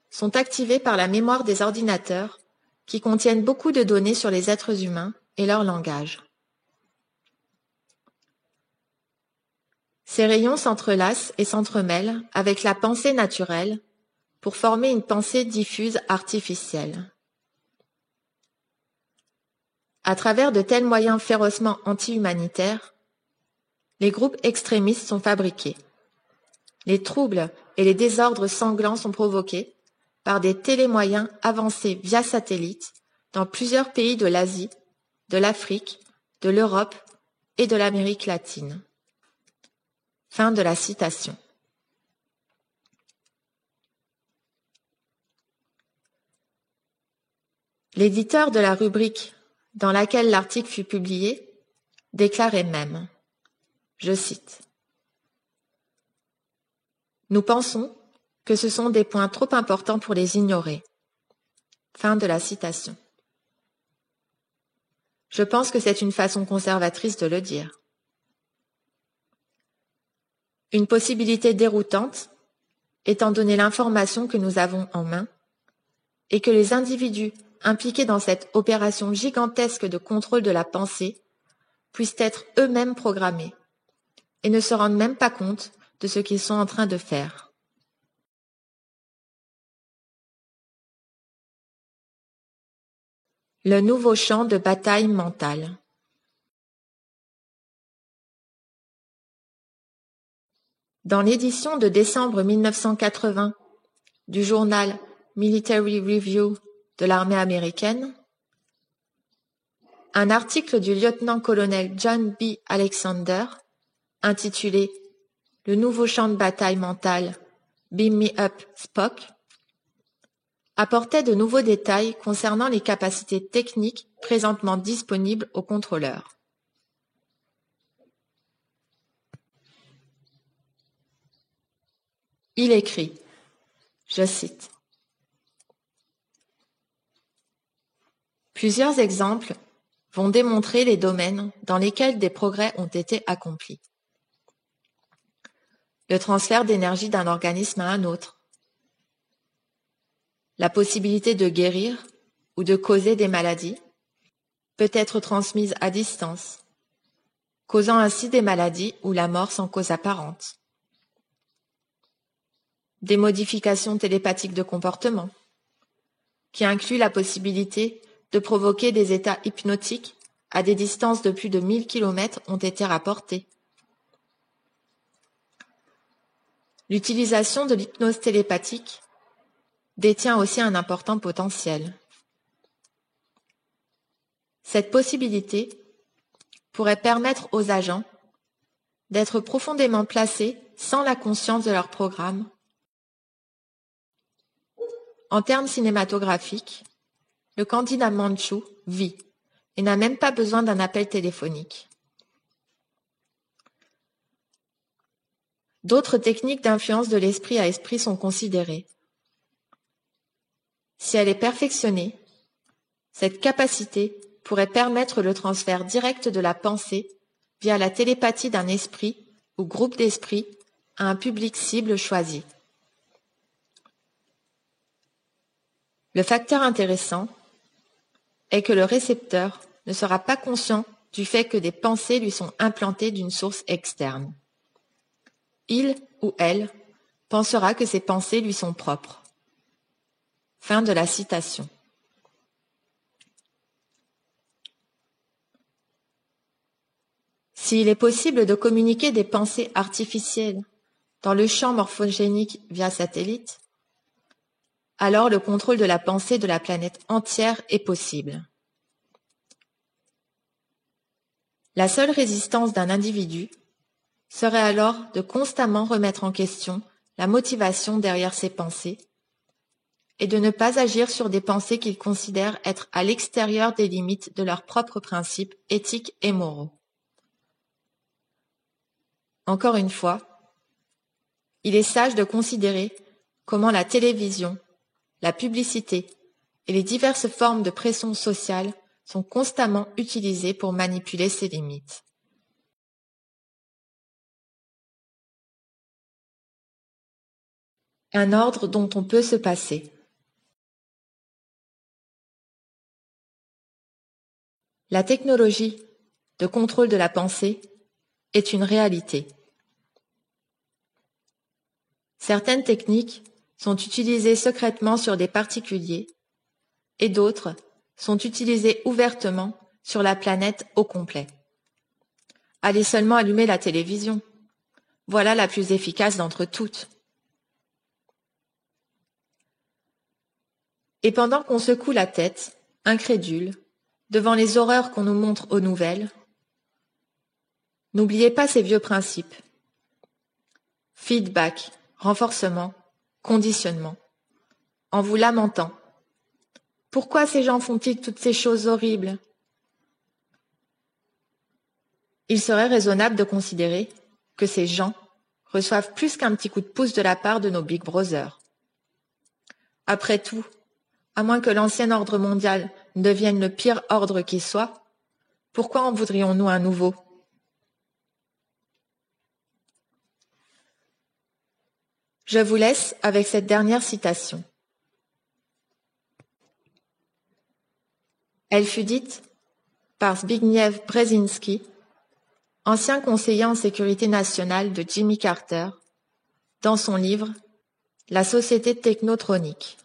sont activés par la mémoire des ordinateurs qui contiennent beaucoup de données sur les êtres humains et leur langage. Ces rayons s'entrelacent et s'entremêlent avec la pensée naturelle pour former une pensée diffuse artificielle. À travers de tels moyens férocement anti-humanitaires, les groupes extrémistes sont fabriqués. Les troubles et les désordres sanglants sont provoqués par des télémoyens avancés via satellite dans plusieurs pays de l'Asie, de l'Afrique, de l'Europe et de l'Amérique latine. Fin de la citation. L'éditeur de la rubrique dans laquelle l'article fut publié déclarait même, je cite, « Nous pensons que ce sont des points trop importants pour les ignorer. » Fin de la citation. Je pense que c'est une façon conservatrice de le dire. Une possibilité déroutante, étant donné l'information que nous avons en main, et que les individus impliqués dans cette opération gigantesque de contrôle de la pensée puissent être eux-mêmes programmés et ne se rendent même pas compte de ce qu'ils sont en train de faire. Le nouveau champ de bataille mentale. Dans l'édition de décembre 1980 du journal Military Review de l'armée américaine, un article du lieutenant-colonel John B. Alexander, intitulé « Le nouveau champ de bataille mental, Beam Me Up Spock », apportait de nouveaux détails concernant les capacités techniques présentement disponibles aux contrôleurs. Il écrit, je cite, « Plusieurs exemples vont démontrer les domaines dans lesquels des progrès ont été accomplis. Le transfert d'énergie d'un organisme à un autre, la possibilité de guérir ou de causer des maladies peut être transmise à distance, causant ainsi des maladies ou la mort sans cause apparente. Des modifications télépathiques de comportement, qui incluent la possibilité de provoquer des états hypnotiques à des distances de plus de 1000 km ont été rapportées. L'utilisation de l'hypnose télépathique détient aussi un important potentiel. Cette possibilité pourrait permettre aux agents d'être profondément placés sans la conscience de leur programme. En termes cinématographiques, le candidat mandchou vit et n'a même pas besoin d'un appel téléphonique. D'autres techniques d'influence de l'esprit à esprit sont considérées. Si elle est perfectionnée, cette capacité pourrait permettre le transfert direct de la pensée via la télépathie d'un esprit ou groupe d'esprits à un public cible choisi. Le facteur intéressant est que le récepteur ne sera pas conscient du fait que des pensées lui sont implantées d'une source externe. Il ou elle pensera que ces pensées lui sont propres. Fin de la citation. S'il est possible de communiquer des pensées artificielles dans le champ morphogénique via satellite, alors le contrôle de la pensée de la planète entière est possible. La seule résistance d'un individu serait alors de constamment remettre en question la motivation derrière ses pensées et de ne pas agir sur des pensées qu'il considère être à l'extérieur des limites de leurs propres principes éthiques et moraux. Encore une fois, il est sage de considérer comment la télévision, la publicité et les diverses formes de pression sociale sont constamment utilisées pour manipuler ces limites. Un ordre dont on peut se passer. La technologie de contrôle de la pensée est une réalité. Certaines techniques sont utilisées secrètement sur des particuliers et d'autres sont utilisées ouvertement sur la planète au complet. Allez seulement allumer la télévision. Voilà la plus efficace d'entre toutes. Et pendant qu'on secoue la tête, incrédule, devant les horreurs qu'on nous montre aux nouvelles, n'oubliez pas ces vieux principes. Feedback, renforcement, conditionnement. En vous lamentant. Pourquoi ces gens font-ils toutes ces choses horribles? Il serait raisonnable de considérer que ces gens reçoivent plus qu'un petit coup de pouce de la part de nos Big Brothers. Après tout, à moins que l'ancien ordre mondial ne devienne le pire ordre qui soit, pourquoi en voudrions-nous un nouveau? Je vous laisse avec cette dernière citation. Elle fut dite par Zbigniew Brzezinski, ancien conseiller en sécurité nationale de Jimmy Carter, dans son livre « La société technotronique »,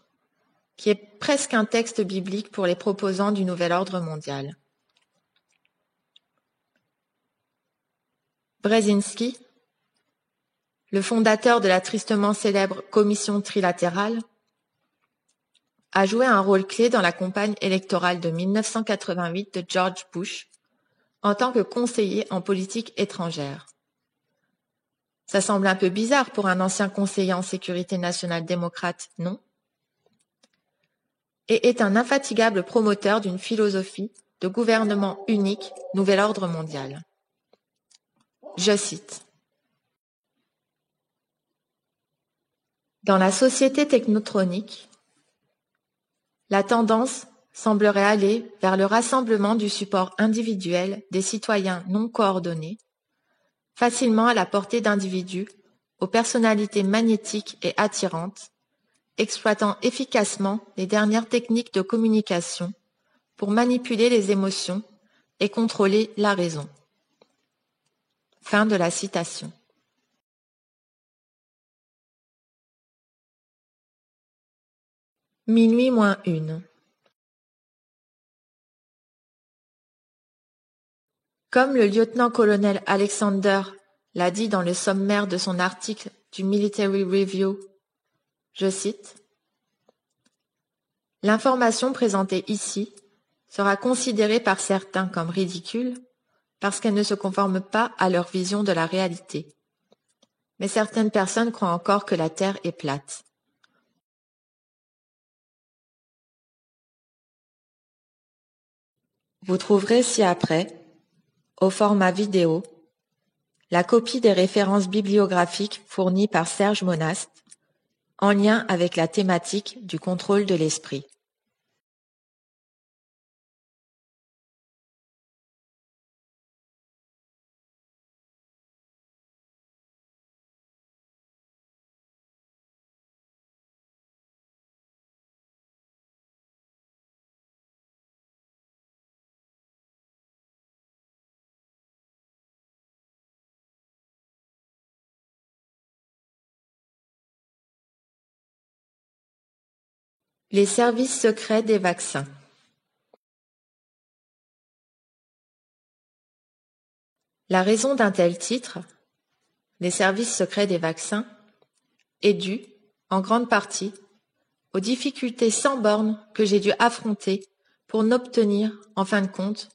qui est presque un texte biblique pour les proposants du nouvel ordre mondial. Brzezinski, le fondateur de la tristement célèbre Commission trilatérale, a joué un rôle clé dans la campagne électorale de 1988 de George Bush en tant que conseiller en politique étrangère. Ça semble un peu bizarre pour un ancien conseiller en sécurité nationale démocrate, non? Et est un infatigable promoteur d'une philosophie de gouvernement unique, nouvel ordre mondial. Je cite. Dans la société technotronique, la tendance semblerait aller vers le rassemblement du support individuel des citoyens non coordonnés, facilement à la portée d'individus aux personnalités magnétiques et attirantes, exploitant efficacement les dernières techniques de communication pour manipuler les émotions et contrôler la raison. Fin de la citation. Minuit moins une. Comme le lieutenant-colonel Alexander l'a dit dans le sommaire de son article du Military Review, je cite, « L'information présentée ici sera considérée par certains comme ridicule parce qu'elle ne se conforme pas à leur vision de la réalité. Mais certaines personnes croient encore que la Terre est plate. » Vous trouverez ci-après, au format vidéo, la copie des références bibliographiques fournies par Serge Monast, en lien avec la thématique du contrôle de l'esprit. Les services secrets des vaccins. La raison d'un tel titre, les services secrets des vaccins, est due, en grande partie, aux difficultés sans bornes que j'ai dû affronter pour n'obtenir, en fin de compte,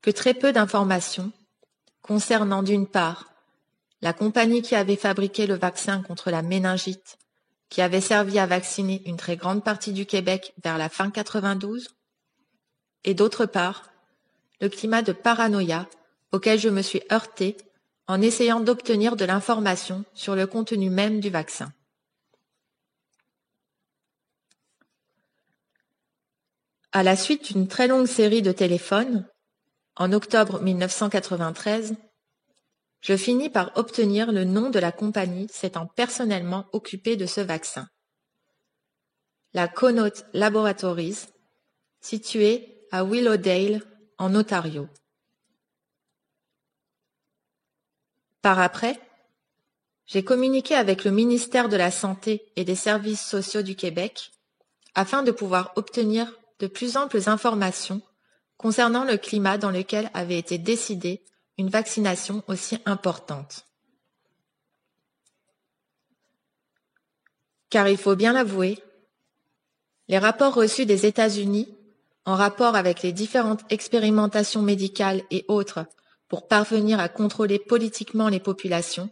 que très peu d'informations concernant d'une part la compagnie qui avait fabriqué le vaccin contre la méningite, qui avait servi à vacciner une très grande partie du Québec vers la fin 92, et d'autre part le climat de paranoïa auquel je me suis heurtée en essayant d'obtenir de l'information sur le contenu même du vaccin. À la suite d'une très longue série de téléphones, en octobre 1993, je finis par obtenir le nom de la compagnie s'étant personnellement occupée de ce vaccin. La Connaught Laboratories, située à Willowdale, en Ontario. Par après, j'ai communiqué avec le ministère de la Santé et des Services sociaux du Québec afin de pouvoir obtenir de plus amples informations concernant le climat dans lequel avait été décidée une vaccination aussi importante. Car il faut bien l'avouer, les rapports reçus des États-Unis en rapport avec les différentes expérimentations médicales et autres pour parvenir à contrôler politiquement les populations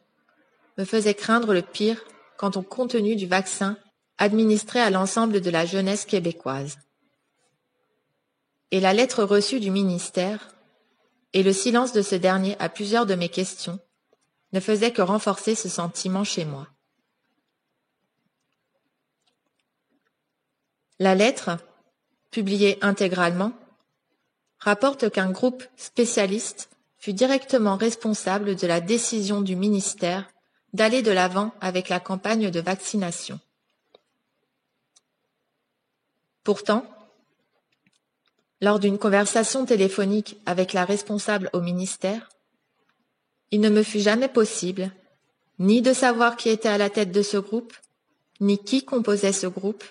me faisaient craindre le pire quant au contenu du vaccin administré à l'ensemble de la jeunesse québécoise. Et la lettre reçue du ministère et le silence de ce dernier à plusieurs de mes questions ne faisaient que renforcer ce sentiment chez moi. La lettre, publiée intégralement, rapporte qu'un groupe spécialiste fut directement responsable de la décision du ministère d'aller de l'avant avec la campagne de vaccination. Pourtant, lors d'une conversation téléphonique avec la responsable au ministère, il ne me fut jamais possible ni de savoir qui était à la tête de ce groupe, ni qui composait ce groupe,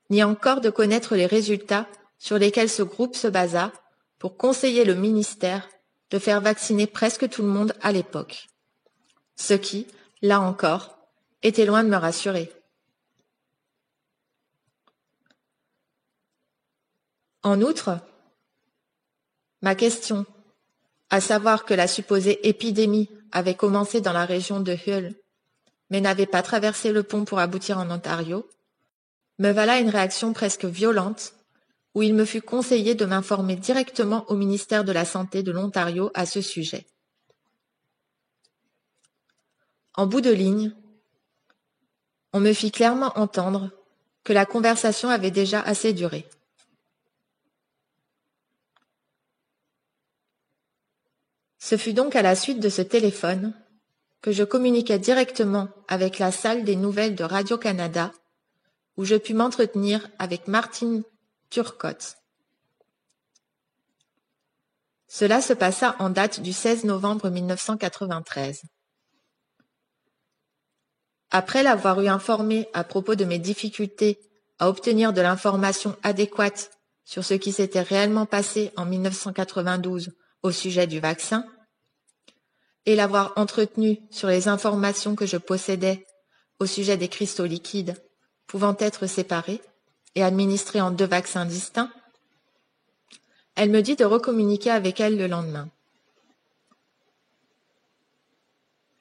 ni encore de connaître les résultats sur lesquels ce groupe se basa pour conseiller le ministère de faire vacciner presque tout le monde à l'époque. Ce qui, là encore, était loin de me rassurer. En outre, ma question, à savoir que la supposée épidémie avait commencé dans la région de Hull, mais n'avait pas traversé le pont pour aboutir en Ontario, me vala une réaction presque violente, où il me fut conseillé de m'informer directement au ministère de la Santé de l'Ontario à ce sujet. En bout de ligne, on me fit clairement entendre que la conversation avait déjà assez duré. Ce fut donc à la suite de ce téléphone que je communiquai directement avec la salle des nouvelles de Radio-Canada, où je pus m'entretenir avec Martine Turcotte. Cela se passa en date du 16 novembre 1993. Après l'avoir eu informée à propos de mes difficultés à obtenir de l'information adéquate sur ce qui s'était réellement passé en 1992 au sujet du vaccin, et l'avoir entretenue sur les informations que je possédais au sujet des cristaux liquides pouvant être séparés et administrés en 2 vaccins distincts, elle me dit de recommuniquer avec elle le lendemain.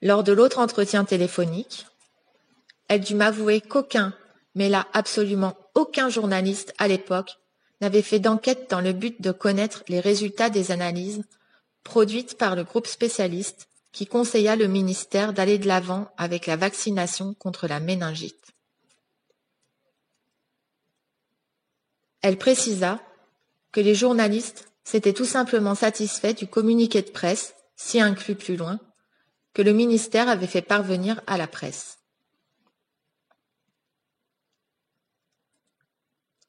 Lors de l'autre entretien téléphonique, elle dut m'avouer qu'aucun, mais là absolument aucun journaliste à l'époque n'avait fait d'enquête dans le but de connaître les résultats des analyses produites par le groupe spécialiste qui conseilla le ministère d'aller de l'avant avec la vaccination contre la méningite. Elle précisa que les journalistes s'étaient tout simplement satisfaits du communiqué de presse, si inclus plus loin, que le ministère avait fait parvenir à la presse.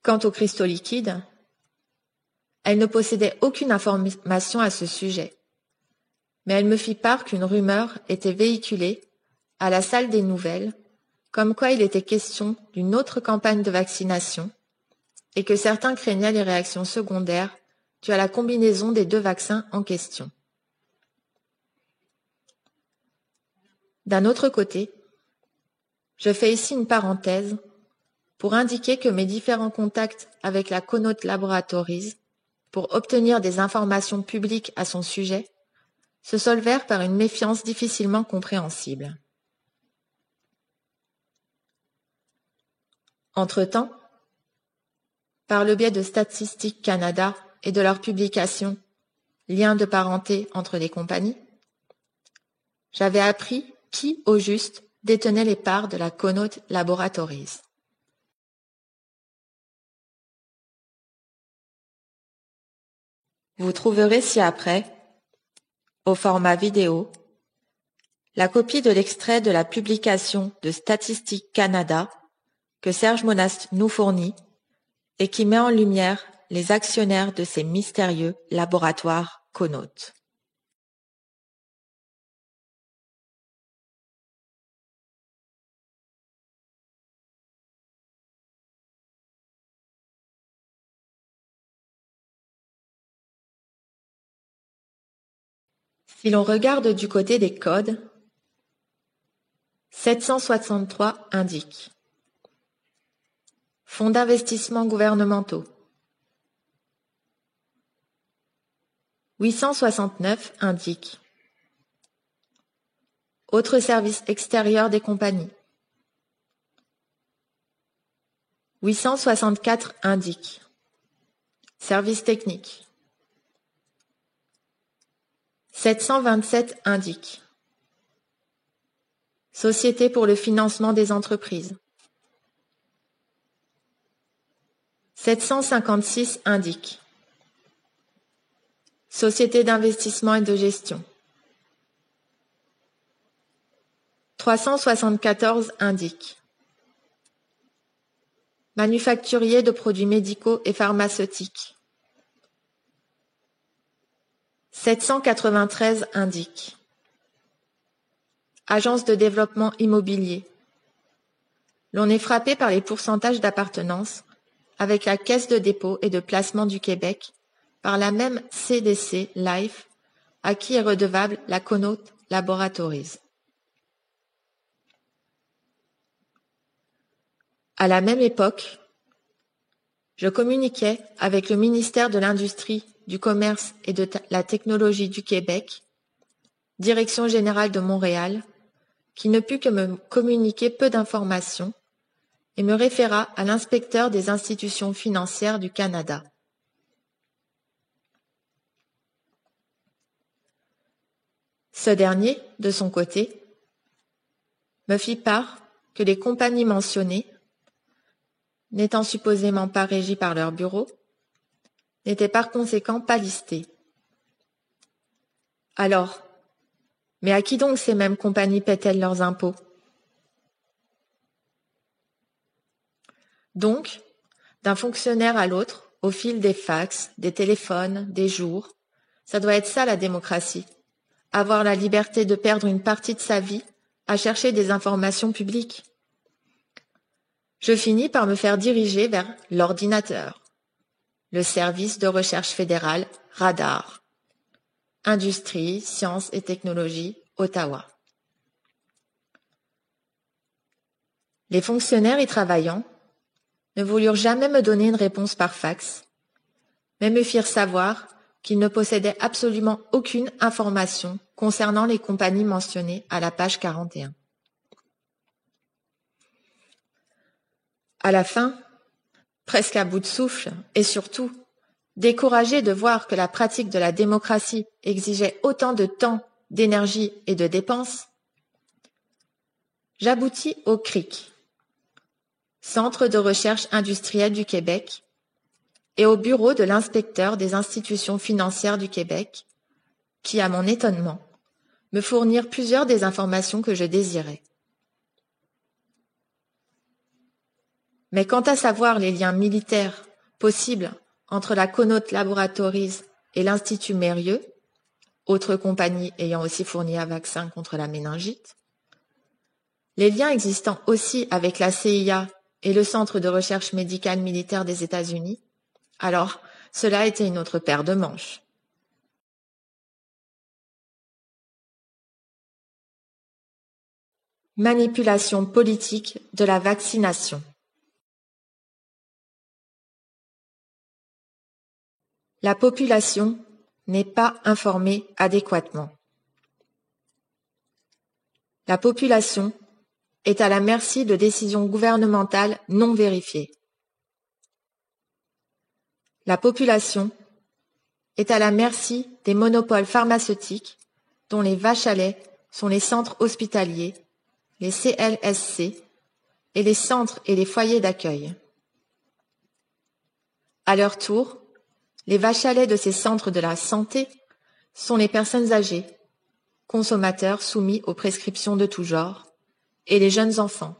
Quant aux cristaux liquides, elle ne possédait aucune information à ce sujet, mais elle me fit part qu'une rumeur était véhiculée à la salle des nouvelles, comme quoi il était question d'une autre campagne de vaccination et que certains craignaient les réactions secondaires dues à la combinaison des 2 vaccins en question. D'un autre côté, je fais ici une parenthèse pour indiquer que mes différents contacts avec la Connaught Laboratories pour obtenir des informations publiques à son sujet se solvèrent par une méfiance difficilement compréhensible. Entre-temps, par le biais de Statistique Canada et de leur publication Liens de parenté entre les compagnies, j'avais appris qui, au juste, détenait les parts de la Connaught Laboratories. Vous trouverez ci-après, au format vidéo, la copie de l'extrait de la publication de Statistique Canada que Serge Monast nous fournit et qui met en lumière les actionnaires de ces mystérieux laboratoires Connaught. Si l'on regarde du côté des codes, 763 indique fonds d'investissement gouvernementaux. 869 indique autres services extérieurs des compagnies. 864 indique services techniques. 727 indique Société pour le financement des entreprises. 756 indique Société d'investissement et de gestion. 374 indique manufacturier de produits médicaux et pharmaceutiques. 793 indique agence de développement immobilier. L'on est frappé par les pourcentages d'appartenance avec la Caisse de dépôt et de placement du Québec par la même CDC Life à qui est redevable la Connaught Laboratories. À la même époque, je communiquais avec le ministère de l'Industrie, du Commerce et de la Technologie du Québec, Direction générale de Montréal, qui ne put que me communiquer peu d'informations et me référa à l'inspecteur des institutions financières du Canada. Ce dernier, de son côté, me fit part que les compagnies mentionnées, n'étant supposément pas régies par leur bureau, n'étaient par conséquent pas listées. Alors, mais à qui donc ces mêmes compagnies paient-elles leurs impôts? Donc, d'un fonctionnaire à l'autre, au fil des fax, des téléphones, des jours, ça doit être ça la démocratie. Avoir la liberté de perdre une partie de sa vie à chercher des informations publiques. Je finis par me faire diriger vers l'ordinateur, le service de recherche fédéral Radar, Industrie, Sciences et Technologies, Ottawa. Les fonctionnaires y travaillant ne voulurent jamais me donner une réponse par fax, mais me firent savoir qu'ils ne possédaient absolument aucune information concernant les compagnies mentionnées à la page 41. À la fin, presque à bout de souffle, et surtout, découragé de voir que la pratique de la démocratie exigeait autant de temps, d'énergie et de dépenses, j'aboutis au CRIC, Centre de recherche industrielle du Québec, et au bureau de l'inspecteur des institutions financières du Québec, qui, à mon étonnement, me fournirent plusieurs des informations que je désirais. Mais quant à savoir les liens militaires possibles entre la Connaught Laboratories et l'Institut Mérieux, autre compagnie ayant aussi fourni un vaccin contre la méningite, les liens existant aussi avec la CIA et le Centre de recherche médicale militaire des États-Unis, alors cela était une autre paire de manches. Manipulation politique de la vaccination. La population n'est pas informée adéquatement. La population est à la merci de décisions gouvernementales non vérifiées. La population est à la merci des monopoles pharmaceutiques dont les vaches à lait sont les centres hospitaliers, les CLSC et les centres et les foyers d'accueil. À leur tour, les vaches à lait de ces centres de la santé sont les personnes âgées, consommateurs soumis aux prescriptions de tout genre, et les jeunes enfants,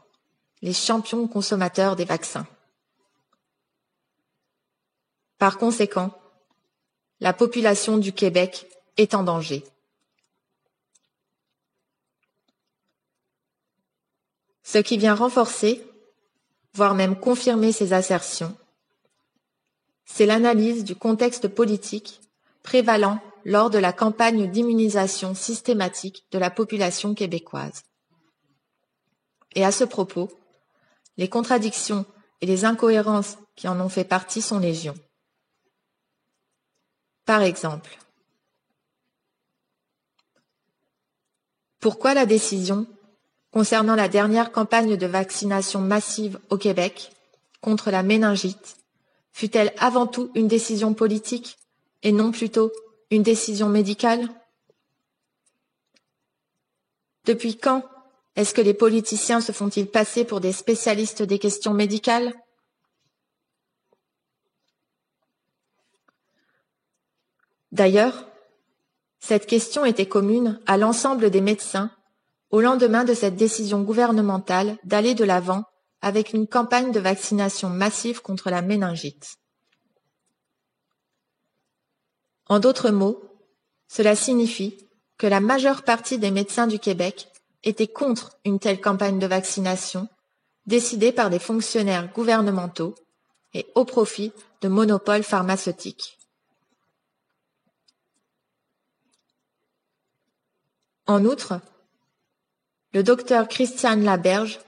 les champions consommateurs des vaccins. Par conséquent, la population du Québec est en danger. Ce qui vient renforcer, voire même confirmer ces assertions, c'est l'analyse du contexte politique prévalant lors de la campagne d'immunisation systématique de la population québécoise. Et à ce propos, les contradictions et les incohérences qui en ont fait partie sont légion. Par exemple, pourquoi la décision concernant la dernière campagne de vaccination massive au Québec contre la méningite fut-elle avant tout une décision politique et non plutôt une décision médicale? Depuis quand est-ce que les politiciens se font-ils passer pour des spécialistes des questions médicales? D'ailleurs, cette question était commune à l'ensemble des médecins au lendemain de cette décision gouvernementale d'aller de l'avant avec une campagne de vaccination massive contre la méningite. En d'autres mots, cela signifie que la majeure partie des médecins du Québec étaient contre une telle campagne de vaccination décidée par des fonctionnaires gouvernementaux et au profit de monopoles pharmaceutiques. En outre, le docteur Christiane Laberge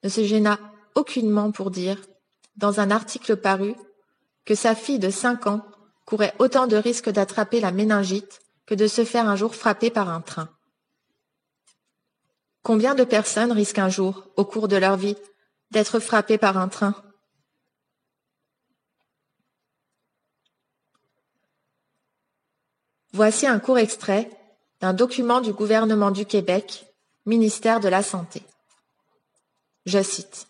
ne se gêna aucunement pour dire, dans un article paru, que sa fille de 5 ans courait autant de risques d'attraper la méningite que de se faire un jour frapper par un train. Combien de personnes risquent un jour, au cours de leur vie, d'être frappées par un train? Voici un court extrait d'un document du gouvernement du Québec, ministère de la Santé. Je cite.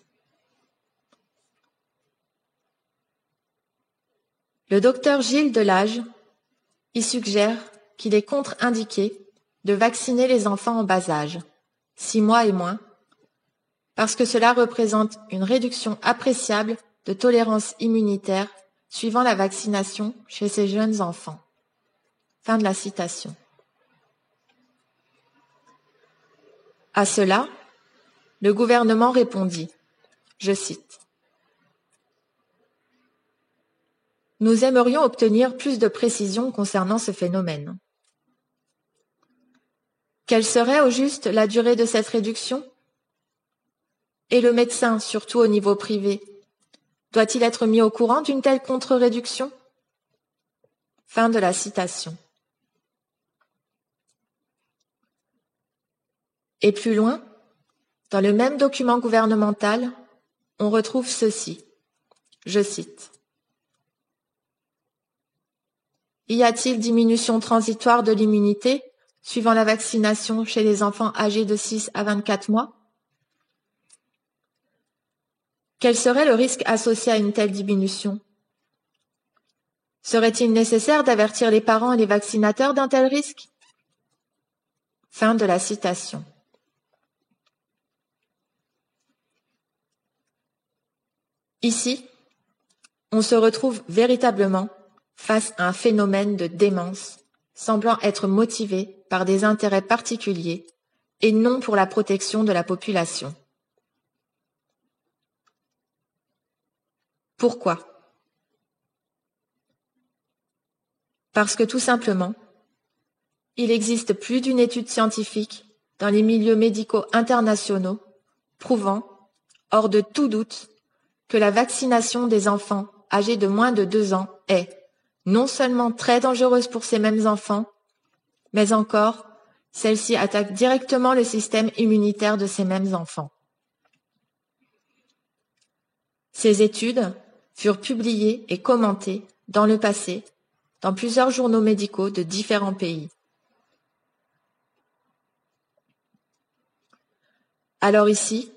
Le docteur Gilles Delage y suggère qu'il est contre-indiqué de vacciner les enfants en bas âge, 6 mois et moins, parce que cela représente une réduction appréciable de tolérance immunitaire suivant la vaccination chez ces jeunes enfants. Fin de la citation. À cela, le gouvernement répondit, je cite, « Nous aimerions obtenir plus de précisions concernant ce phénomène. Quelle serait au juste la durée de cette réduction? Et le médecin, surtout au niveau privé, doit-il être mis au courant d'une telle contre-réduction ?» Fin de la citation. Et plus loin, dans le même document gouvernemental, on retrouve ceci, je cite. Y a-t-il diminution transitoire de l'immunité suivant la vaccination chez les enfants âgés de 6 à 24 mois? Quel serait le risque associé à une telle diminution? Serait-il nécessaire d'avertir les parents et les vaccinateurs d'un tel risque? Fin de la citation. Ici, on se retrouve véritablement face à un phénomène de démence semblant être motivé par des intérêts particuliers et non pour la protection de la population. Pourquoi? Parce que tout simplement, il existe plus d'une étude scientifique dans les milieux médicaux internationaux prouvant, hors de tout doute, que la vaccination des enfants âgés de moins de 2 ans est non seulement très dangereuse pour ces mêmes enfants, mais encore celle-ci attaque directement le système immunitaire de ces mêmes enfants. Ces études furent publiées et commentées dans le passé dans plusieurs journaux médicaux de différents pays. Alors ici,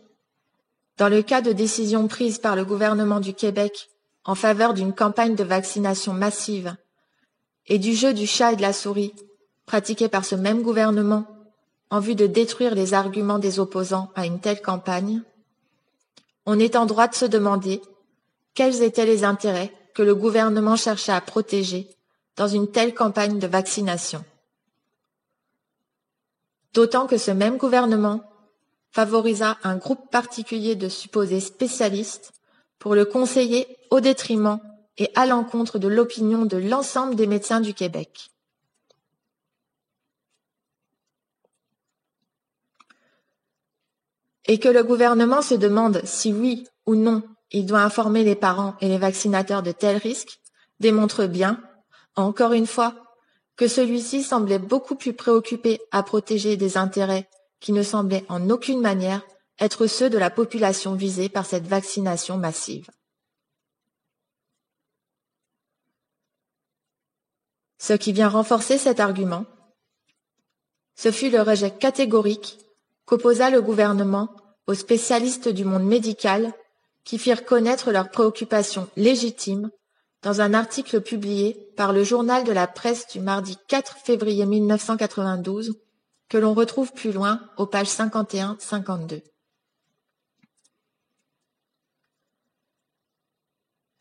dans le cas de décisions prises par le gouvernement du Québec en faveur d'une campagne de vaccination massive et du jeu du chat et de la souris pratiqué par ce même gouvernement en vue de détruire les arguments des opposants à une telle campagne, on est en droit de se demander quels étaient les intérêts que le gouvernement cherchait à protéger dans une telle campagne de vaccination. D'autant que ce même gouvernement favorisa un groupe particulier de supposés spécialistes pour le conseiller au détriment et à l'encontre de l'opinion de l'ensemble des médecins du Québec. Et que le gouvernement se demande si oui ou non il doit informer les parents et les vaccinateurs de tels risques démontre bien, encore une fois, que celui-ci semblait beaucoup plus préoccupé à protéger des intérêts qui ne semblaient en aucune manière être ceux de la population visée par cette vaccination massive. Ce qui vient renforcer cet argument, ce fut le rejet catégorique qu'opposa le gouvernement aux spécialistes du monde médical qui firent connaître leurs préoccupations légitimes dans un article publié par le Journal de la Presse du mardi 4 février 1992, que l'on retrouve plus loin aux pages 51-52.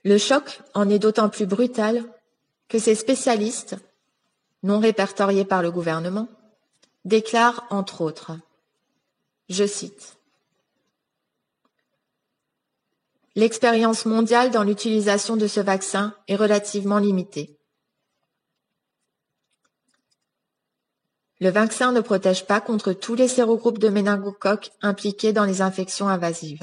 Le choc en est d'autant plus brutal que ces spécialistes, non répertoriés par le gouvernement, déclarent entre autres, je cite, « L'expérience mondiale dans l'utilisation de ce vaccin est relativement limitée. Le vaccin ne protège pas contre tous les sérogroupes de méningocoques impliqués dans les infections invasives.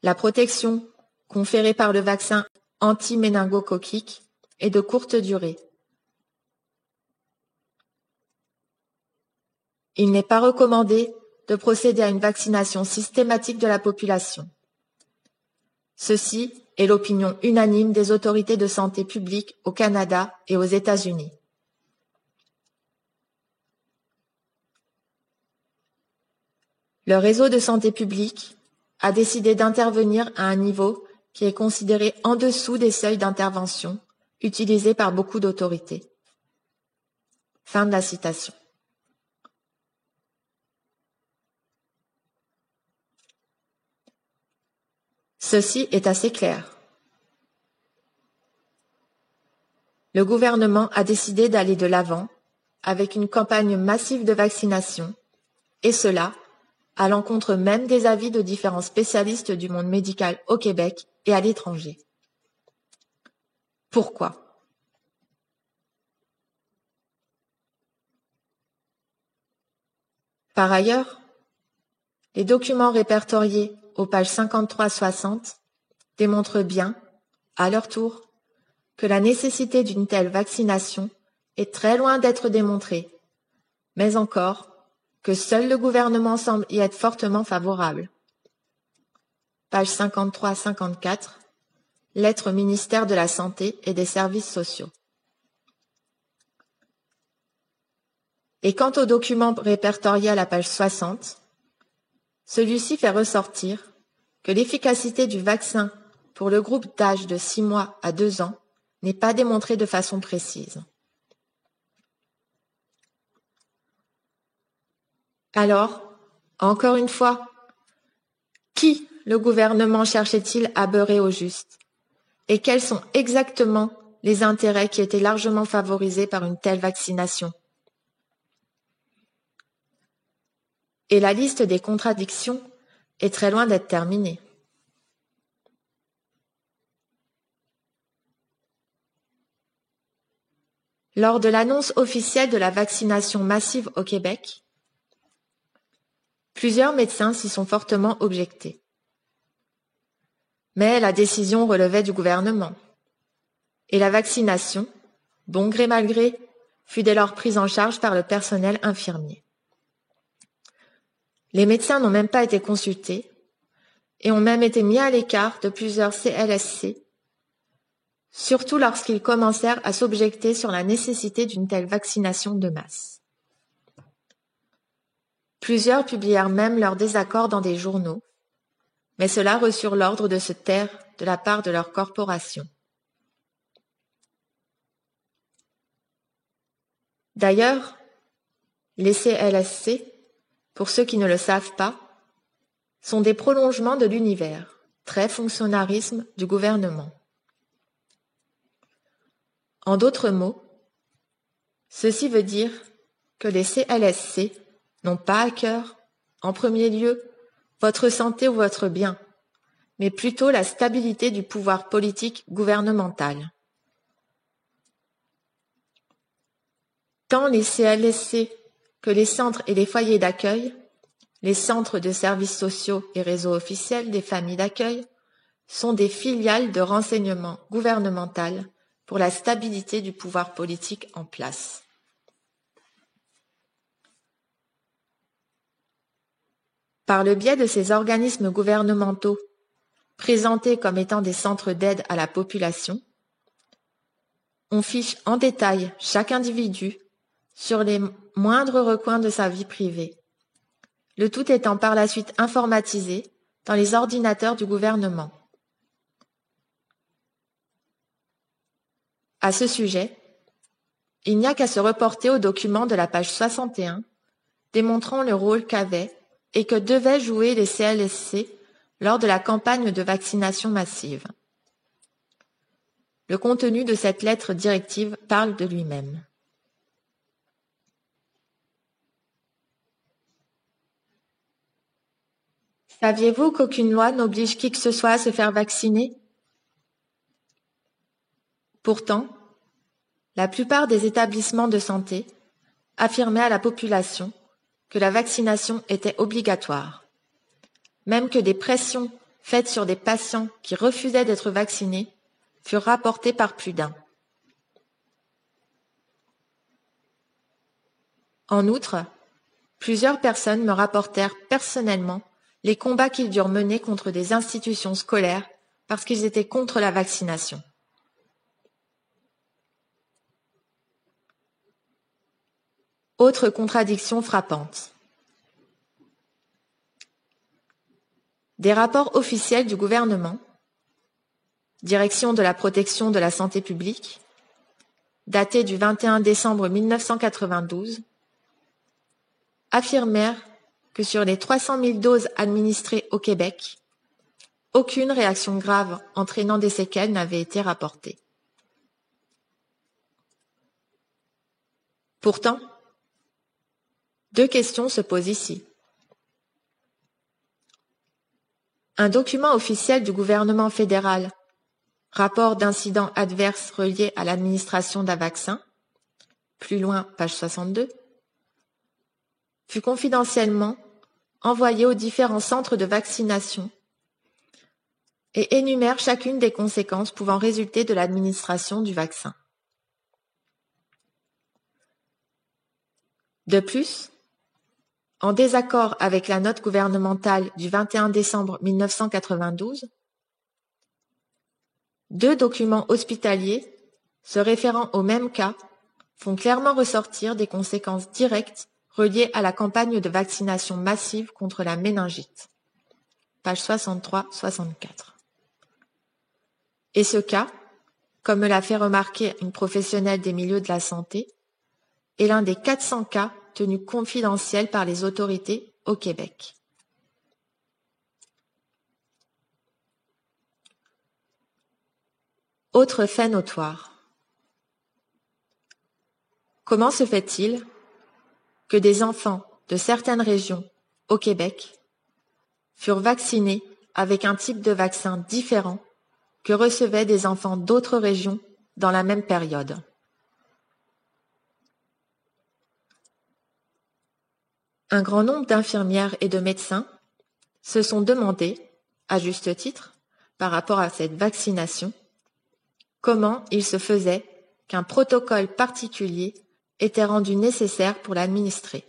La protection conférée par le vaccin anti-méningocoquique est de courte durée. Il n'est pas recommandé de procéder à une vaccination systématique de la population. Ceci est l'opinion unanime des autorités de santé publique au Canada et aux États-Unis. Le réseau de santé publique a décidé d'intervenir à un niveau qui est considéré en dessous des seuils d'intervention utilisés par beaucoup d'autorités. Fin de la citation. Ceci est assez clair. Le gouvernement a décidé d'aller de l'avant avec une campagne massive de vaccination, et cela à l'encontre même des avis de différents spécialistes du monde médical au Québec et à l'étranger. Pourquoi ? Par ailleurs, les documents répertoriés aux pages 53-60 démontrent bien, à leur tour, que la nécessité d'une telle vaccination est très loin d'être démontrée, mais encore que seul le gouvernement semble y être fortement favorable. Page 53-54, lettre ministère de la Santé et des Services sociaux. Et quant au document répertorié à la page 60, celui-ci fait ressortir que l'efficacité du vaccin pour le groupe d'âge de 6 mois à 2 ans n'est pas démontrée de façon précise. Alors, encore une fois, qui le gouvernement cherchait-il à beurrer au juste? Et quels sont exactement les intérêts qui étaient largement favorisés par une telle vaccination? Et la liste des contradictions est très loin d'être terminée. Lors de l'annonce officielle de la vaccination massive au Québec, plusieurs médecins s'y sont fortement objectés. Mais la décision relevait du gouvernement. Et la vaccination, bon gré mal gré, fut dès lors prise en charge par le personnel infirmier. Les médecins n'ont même pas été consultés et ont même été mis à l'écart de plusieurs CLSC, surtout lorsqu'ils commencèrent à s'objecter sur la nécessité d'une telle vaccination de masse. Plusieurs publièrent même leur désaccord dans des journaux, mais ceux-là reçurent l'ordre de se taire de la part de leur corporation. D'ailleurs, les CLSC, pour ceux qui ne le savent pas, sont des prolongements de l'univers, très fonctionnarisme du gouvernement. En d'autres mots, ceci veut dire que les CLSC n'ont pas à cœur, en premier lieu, votre santé ou votre bien, mais plutôt la stabilité du pouvoir politique gouvernemental. Tant les CLSC que les centres et les foyers d'accueil, les centres de services sociaux et réseaux officiels des familles d'accueil, sont des filiales de renseignement gouvernemental pour la stabilité du pouvoir politique en place. Par le biais de ces organismes gouvernementaux, présentés comme étant des centres d'aide à la population, on fiche en détail chaque individu sur les moindres recoins de sa vie privée, le tout étant par la suite informatisé dans les ordinateurs du gouvernement. À ce sujet, il n'y a qu'à se reporter au document de la page 61 démontrant le rôle qu'avaient et que devaient jouer les CLSC lors de la campagne de vaccination massive. Le contenu de cette lettre directive parle de lui-même. Saviez-vous qu'aucune loi n'oblige qui que ce soit à se faire vacciner? Pourtant, la plupart des établissements de santé affirmaient à la population que la vaccination était obligatoire, même que des pressions faites sur des patients qui refusaient d'être vaccinés furent rapportées par plus d'un. En outre, plusieurs personnes me rapportèrent personnellement les combats qu'ils durent mener contre des institutions scolaires parce qu'ils étaient contre la vaccination. Autre contradiction frappante. Des rapports officiels du gouvernement, Direction de la protection de la santé publique, datés du 21 décembre 1992, affirmèrent que sur les 300 000 doses administrées au Québec, aucune réaction grave entraînant des séquelles n'avait été rapportée. Pourtant, deux questions se posent ici. Un document officiel du gouvernement fédéral, rapport d'incidents adverses reliés à l'administration d'un vaccin, plus loin, page 62, fut confidentiellement envoyé aux différents centres de vaccination et énumère chacune des conséquences pouvant résulter de l'administration du vaccin. De plus, en désaccord avec la note gouvernementale du 21 décembre 1992, deux documents hospitaliers se référant au même cas font clairement ressortir des conséquences directes reliées à la campagne de vaccination massive contre la méningite. Page 63-64. Et ce cas, comme me l'a fait remarquer une professionnelle des milieux de la santé, est l'un des 400 cas tenus confidentiels par les autorités au Québec. Autre fait notoire. Comment se fait-il que des enfants de certaines régions au Québec furent vaccinés avec un type de vaccin différent que recevaient des enfants d'autres régions dans la même période? Un grand nombre d'infirmières et de médecins se sont demandé, à juste titre, par rapport à cette vaccination, comment il se faisait qu'un protocole particulier était rendu nécessaire pour l'administrer.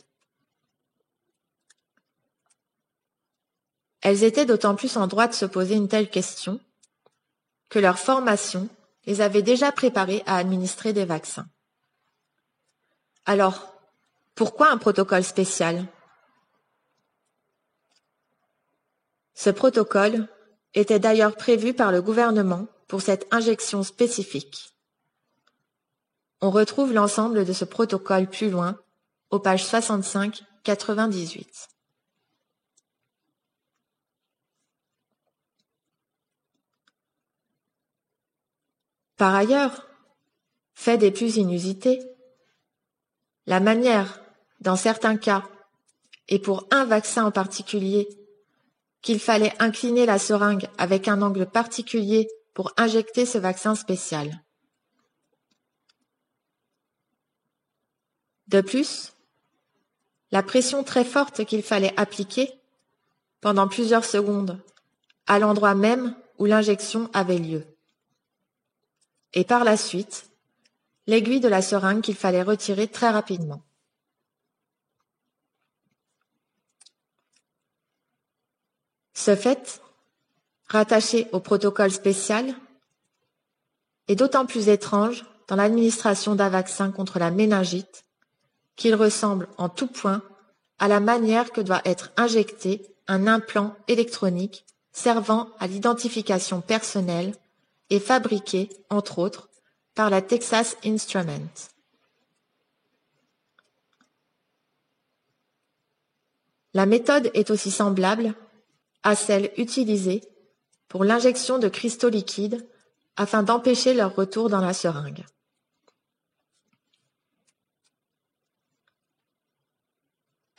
Elles étaient d'autant plus en droit de se poser une telle question que leur formation les avait déjà préparées à administrer des vaccins. Alors, pourquoi un protocole spécial ? Ce protocole était d'ailleurs prévu par le gouvernement pour cette injection spécifique. On retrouve l'ensemble de ce protocole plus loin, aux pages 65-98. Par ailleurs, fait des plus inusités, la manière, dans certains cas, et pour un vaccin en particulier, qu'il fallait incliner la seringue avec un angle particulier pour injecter ce vaccin spécial. De plus, la pression très forte qu'il fallait appliquer pendant plusieurs secondes à l'endroit même où l'injection avait lieu. Et par la suite, l'aiguille de la seringue qu'il fallait retirer très rapidement. Ce fait, rattaché au protocole spécial, est d'autant plus étrange dans l'administration d'un vaccin contre la méningite qu'il ressemble en tout point à la manière que doit être injecté un implant électronique servant à l'identification personnelle et fabriqué, entre autres, par la Texas Instruments. La méthode est aussi semblable à celle utilisée pour l'injection de cristaux liquides afin d'empêcher leur retour dans la seringue.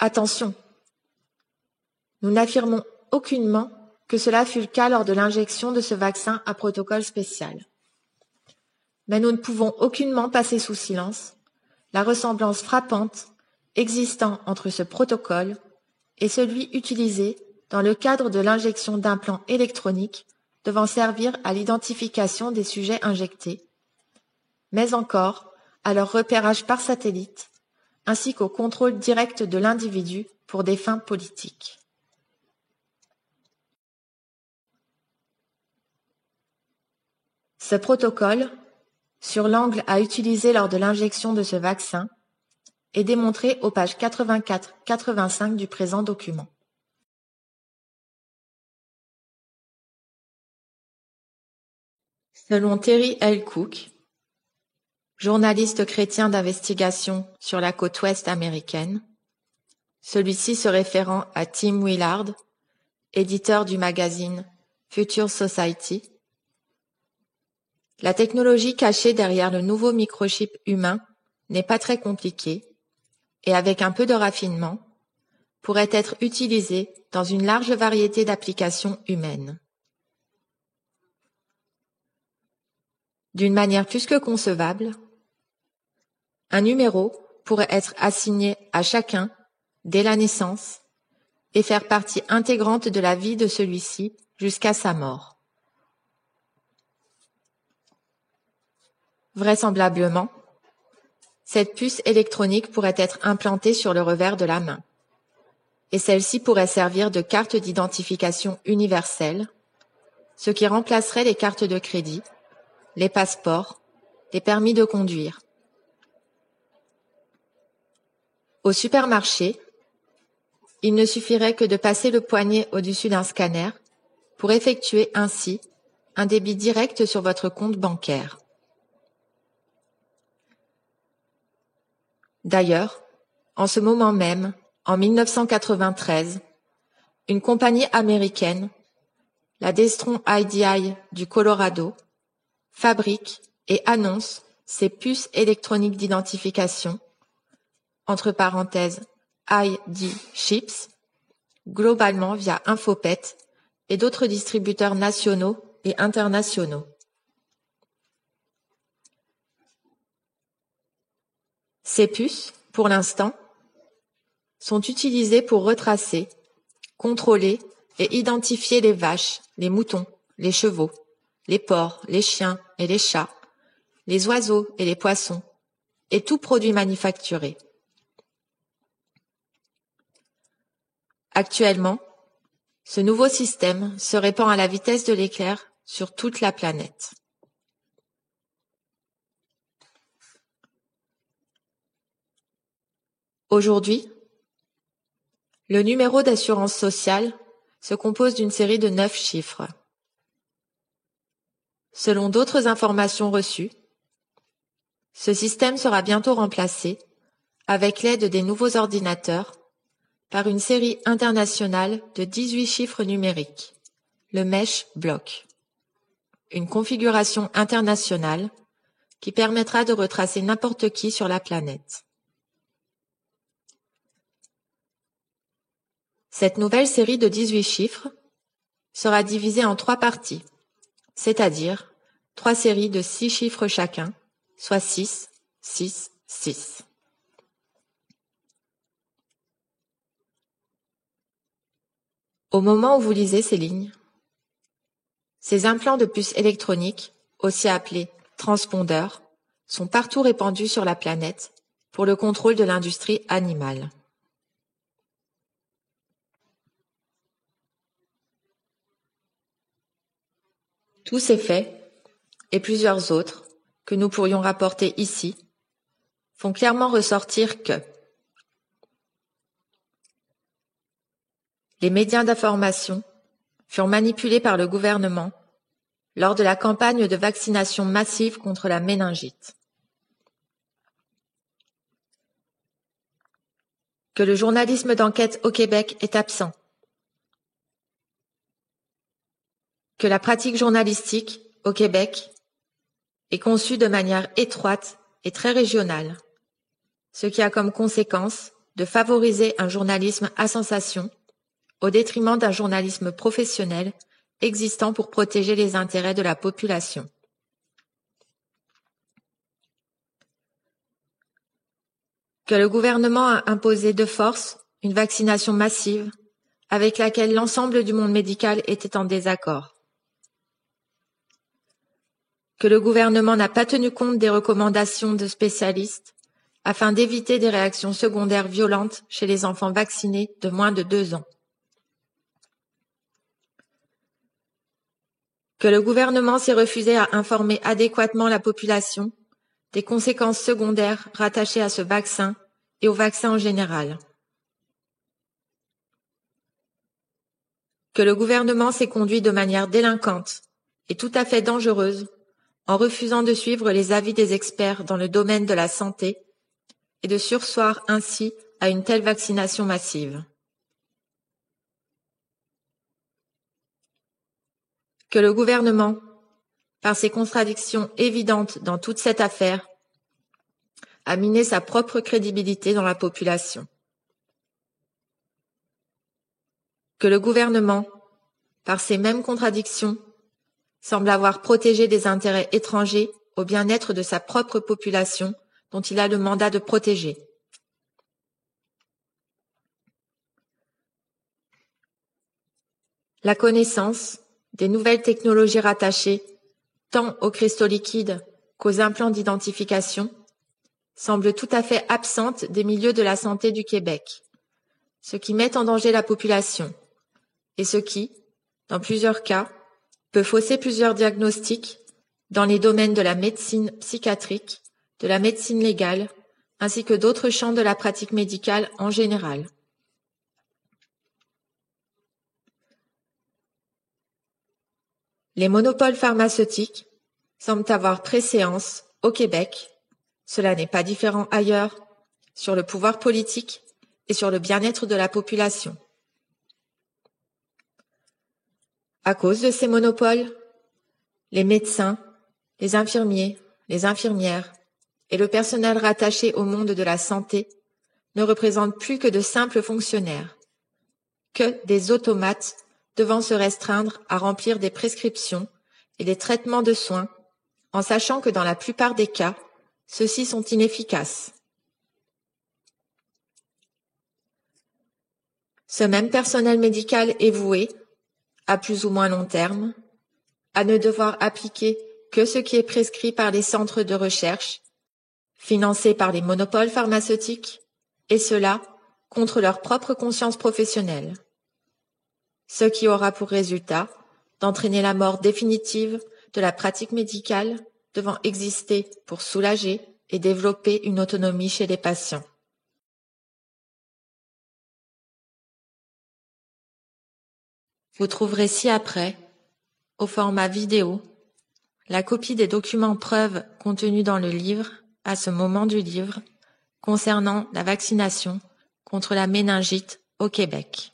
Attention, nous n'affirmons aucunement que cela fut le cas lors de l'injection de ce vaccin à protocole spécial. Mais nous ne pouvons aucunement passer sous silence la ressemblance frappante existant entre ce protocole et celui utilisé dans le cadre de l'injection d'implants électroniques devant servir à l'identification des sujets injectés, mais encore à leur repérage par satellite, ainsi qu'au contrôle direct de l'individu pour des fins politiques. Ce protocole, sur l'angle à utiliser lors de l'injection de ce vaccin, est démontré aux pages 84-85 du présent document. Selon Terry L. Cook, journaliste chrétien d'investigation sur la côte ouest américaine, celui-ci se référant à Tim Willard, éditeur du magazine Future Society, la technologie cachée derrière le nouveau microchip humain n'est pas très compliquée et avec un peu de raffinement, pourrait être utilisée dans une large variété d'applications humaines. D'une manière plus que concevable, un numéro pourrait être assigné à chacun dès la naissance et faire partie intégrante de la vie de celui-ci jusqu'à sa mort. Vraisemblablement, cette puce électronique pourrait être implantée sur le revers de la main, et celle-ci pourrait servir de carte d'identification universelle, ce qui remplacerait les cartes de crédit, les passeports, les permis de conduire. Au supermarché, il ne suffirait que de passer le poignet au-dessus d'un scanner pour effectuer ainsi un débit direct sur votre compte bancaire. D'ailleurs, en ce moment même, en 1993, une compagnie américaine, la Destron IDI du Colorado, fabrique et annonce ses puces électroniques d'identification, entre parenthèses ID Chips, globalement via Infopet et d'autres distributeurs nationaux et internationaux. Ces puces, pour l'instant, sont utilisées pour retracer, contrôler et identifier les vaches, les moutons, les chevaux, les porcs, les chiens et les chats, les oiseaux et les poissons, et tout produit manufacturé. Actuellement, ce nouveau système se répand à la vitesse de l'éclair sur toute la planète. Aujourd'hui, le numéro d'assurance sociale se compose d'une série de 9 chiffres. Selon d'autres informations reçues, ce système sera bientôt remplacé, avec l'aide des nouveaux ordinateurs, par une série internationale de 18 chiffres numériques, le Mesh Block, une configuration internationale qui permettra de retracer n'importe qui sur la planète. Cette nouvelle série de 18 chiffres sera divisée en 3 parties, c'est-à-dire 3 séries de 6 chiffres chacun, soit 6, 6, 6. Au moment où vous lisez ces lignes, ces implants de puces électroniques, aussi appelés transpondeurs, sont partout répandus sur la planète pour le contrôle de l'industrie animale. Tous ces faits, et plusieurs autres, que nous pourrions rapporter ici, font clairement ressortir que les médias d'information furent manipulés par le gouvernement lors de la campagne de vaccination massive contre la méningite. Que le journalisme d'enquête au Québec est absent. Que la pratique journalistique au Québec est conçue de manière étroite et très régionale, ce qui a comme conséquence de favoriser un journalisme à sensation au détriment d'un journalisme professionnel existant pour protéger les intérêts de la population. Que le gouvernement a imposé de force une vaccination massive avec laquelle l'ensemble du monde médical était en désaccord. Que le gouvernement n'a pas tenu compte des recommandations de spécialistes afin d'éviter des réactions secondaires violentes chez les enfants vaccinés de moins de 2 ans. Que le gouvernement s'est refusé à informer adéquatement la population des conséquences secondaires rattachées à ce vaccin et au vaccin en général. Que le gouvernement s'est conduit de manière délinquante et tout à fait dangereuse en refusant de suivre les avis des experts dans le domaine de la santé et de surseoir ainsi à une telle vaccination massive. Que le gouvernement, par ses contradictions évidentes dans toute cette affaire, a miné sa propre crédibilité dans la population. Que le gouvernement, par ces mêmes contradictions, semble avoir protégé des intérêts étrangers au bien-être de sa propre population dont il a le mandat de protéger. La connaissance des nouvelles technologies rattachées tant aux cristaux liquides qu'aux implants d'identification semble tout à fait absente des milieux de la santé du Québec, ce qui met en danger la population et ce qui, dans plusieurs cas, peut fausser plusieurs diagnostics dans les domaines de la médecine psychiatrique, de la médecine légale, ainsi que d'autres champs de la pratique médicale en général. Les monopoles pharmaceutiques semblent avoir préséance au Québec, cela n'est pas différent ailleurs, sur le pouvoir politique et sur le bien-être de la population. À cause de ces monopoles, les médecins, les infirmiers, les infirmières et le personnel rattaché au monde de la santé ne représentent plus que de simples fonctionnaires, que des automates devant se restreindre à remplir des prescriptions et des traitements de soins, en sachant que dans la plupart des cas, ceux-ci sont inefficaces. Ce même personnel médical est voué, à plus ou moins long terme, à ne devoir appliquer que ce qui est prescrit par les centres de recherche, financés par les monopoles pharmaceutiques, et cela contre leur propre conscience professionnelle. Ce qui aura pour résultat d'entraîner la mort définitive de la pratique médicale devant exister pour soulager et développer une autonomie chez les patients. Vous trouverez ci-après, au format vidéo, la copie des documents preuves contenus dans le livre, à ce moment du livre, concernant la vaccination contre la méningite au Québec.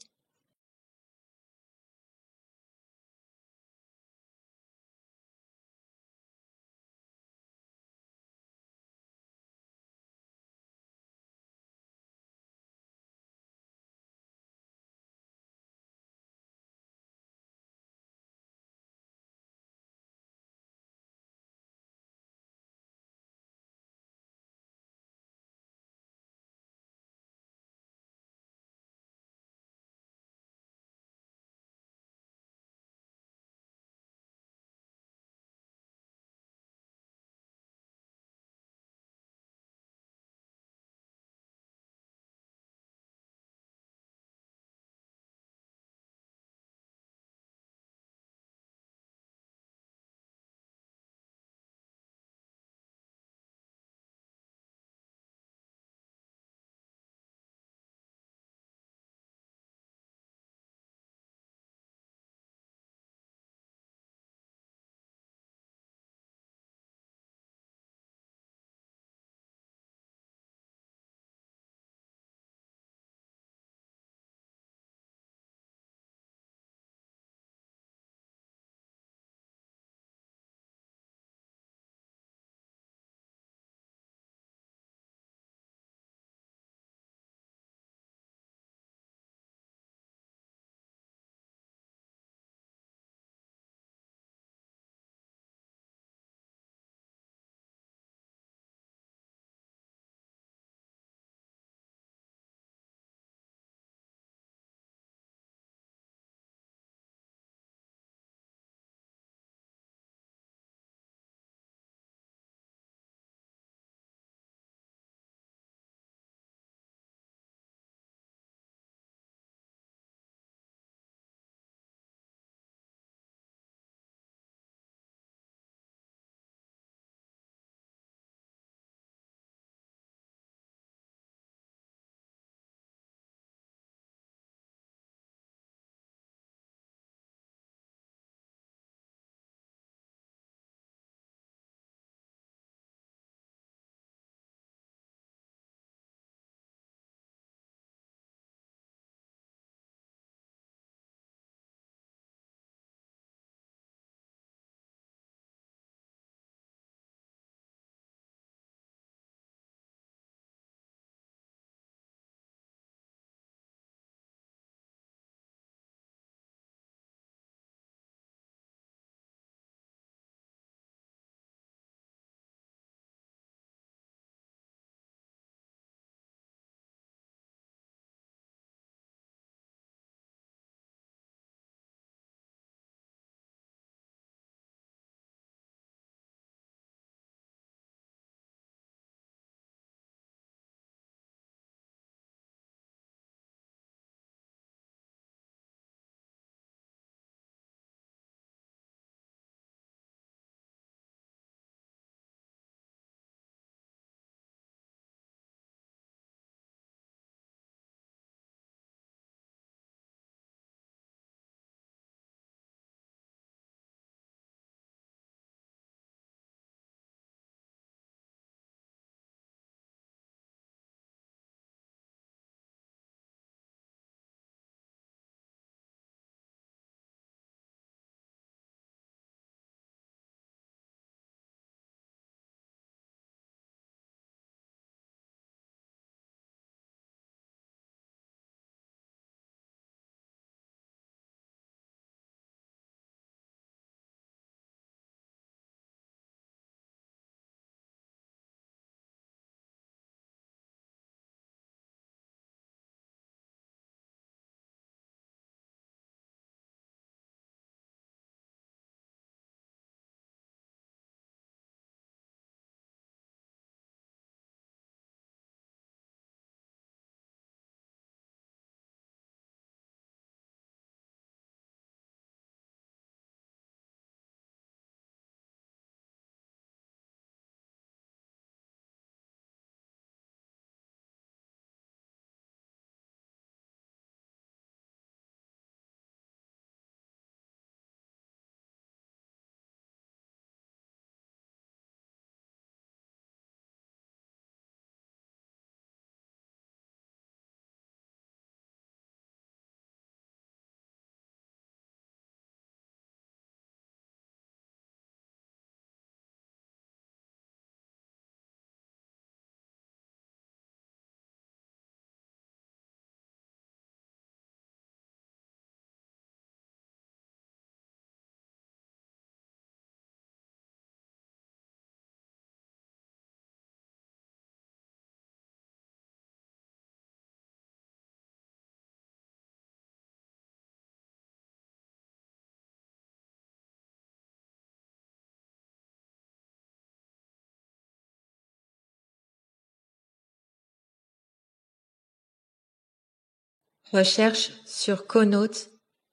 Recherche sur Conneaut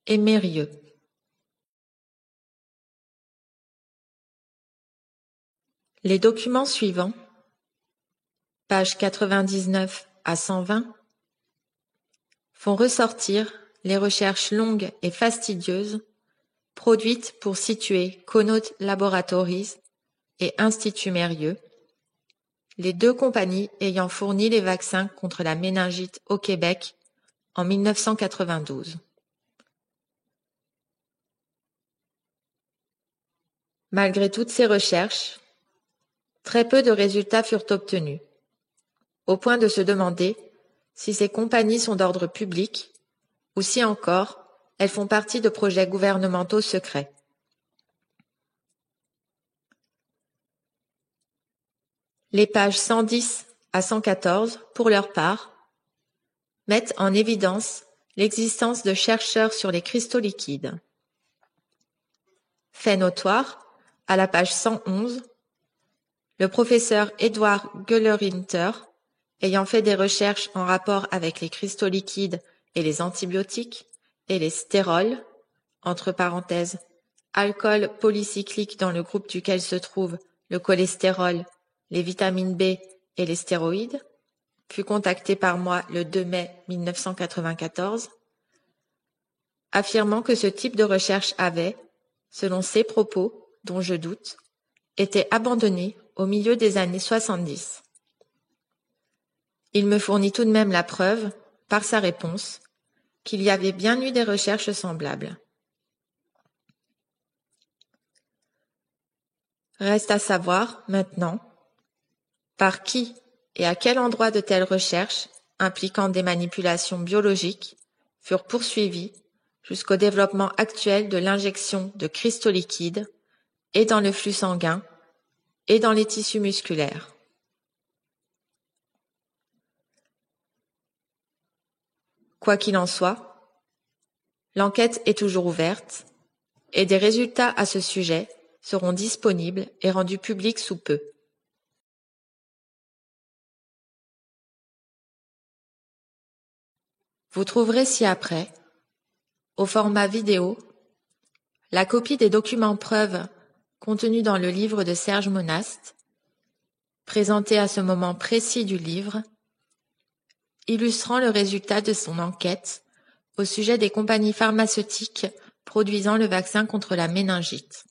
et Mérieux. Les documents suivants, pages 99 à 120, font ressortir les recherches longues et fastidieuses produites pour situer Conneaut Laboratories et Institut Mérieux, les deux compagnies ayant fourni les vaccins contre la méningite au Québec en 1992. Malgré toutes ces recherches, très peu de résultats furent obtenus, au point de se demander si ces compagnies sont d'ordre public ou si encore elles font partie de projets gouvernementaux secrets. Les pages 110 à 114, pour leur part, mettent en évidence l'existence de chercheurs sur les cristaux liquides. Fait notoire, à la page 111, le professeur Edward Gullerinter, ayant fait des recherches en rapport avec les cristaux liquides et les antibiotiques et les stérols, entre parenthèses, alcool polycyclique dans le groupe duquel se trouvent le cholestérol, les vitamines B et les stéroïdes, fut contacté par moi le 2 mai 1994, affirmant que ce type de recherche avait, selon ses propos, dont je doute, été abandonné au milieu des années 70. Il me fournit tout de même la preuve, par sa réponse, qu'il y avait bien eu des recherches semblables. Reste à savoir, maintenant, par qui et à quel endroit de telles recherches, impliquant des manipulations biologiques, furent poursuivies jusqu'au développement actuel de l'injection de cristaux liquides et dans le flux sanguin et dans les tissus musculaires. Quoi qu'il en soit, l'enquête est toujours ouverte et des résultats à ce sujet seront disponibles et rendus publics sous peu. Vous trouverez ci-après, au format vidéo, la copie des documents preuves contenus dans le livre de Serge Monast, présenté à ce moment précis du livre, illustrant le résultat de son enquête au sujet des compagnies pharmaceutiques produisant le vaccin contre la méningite.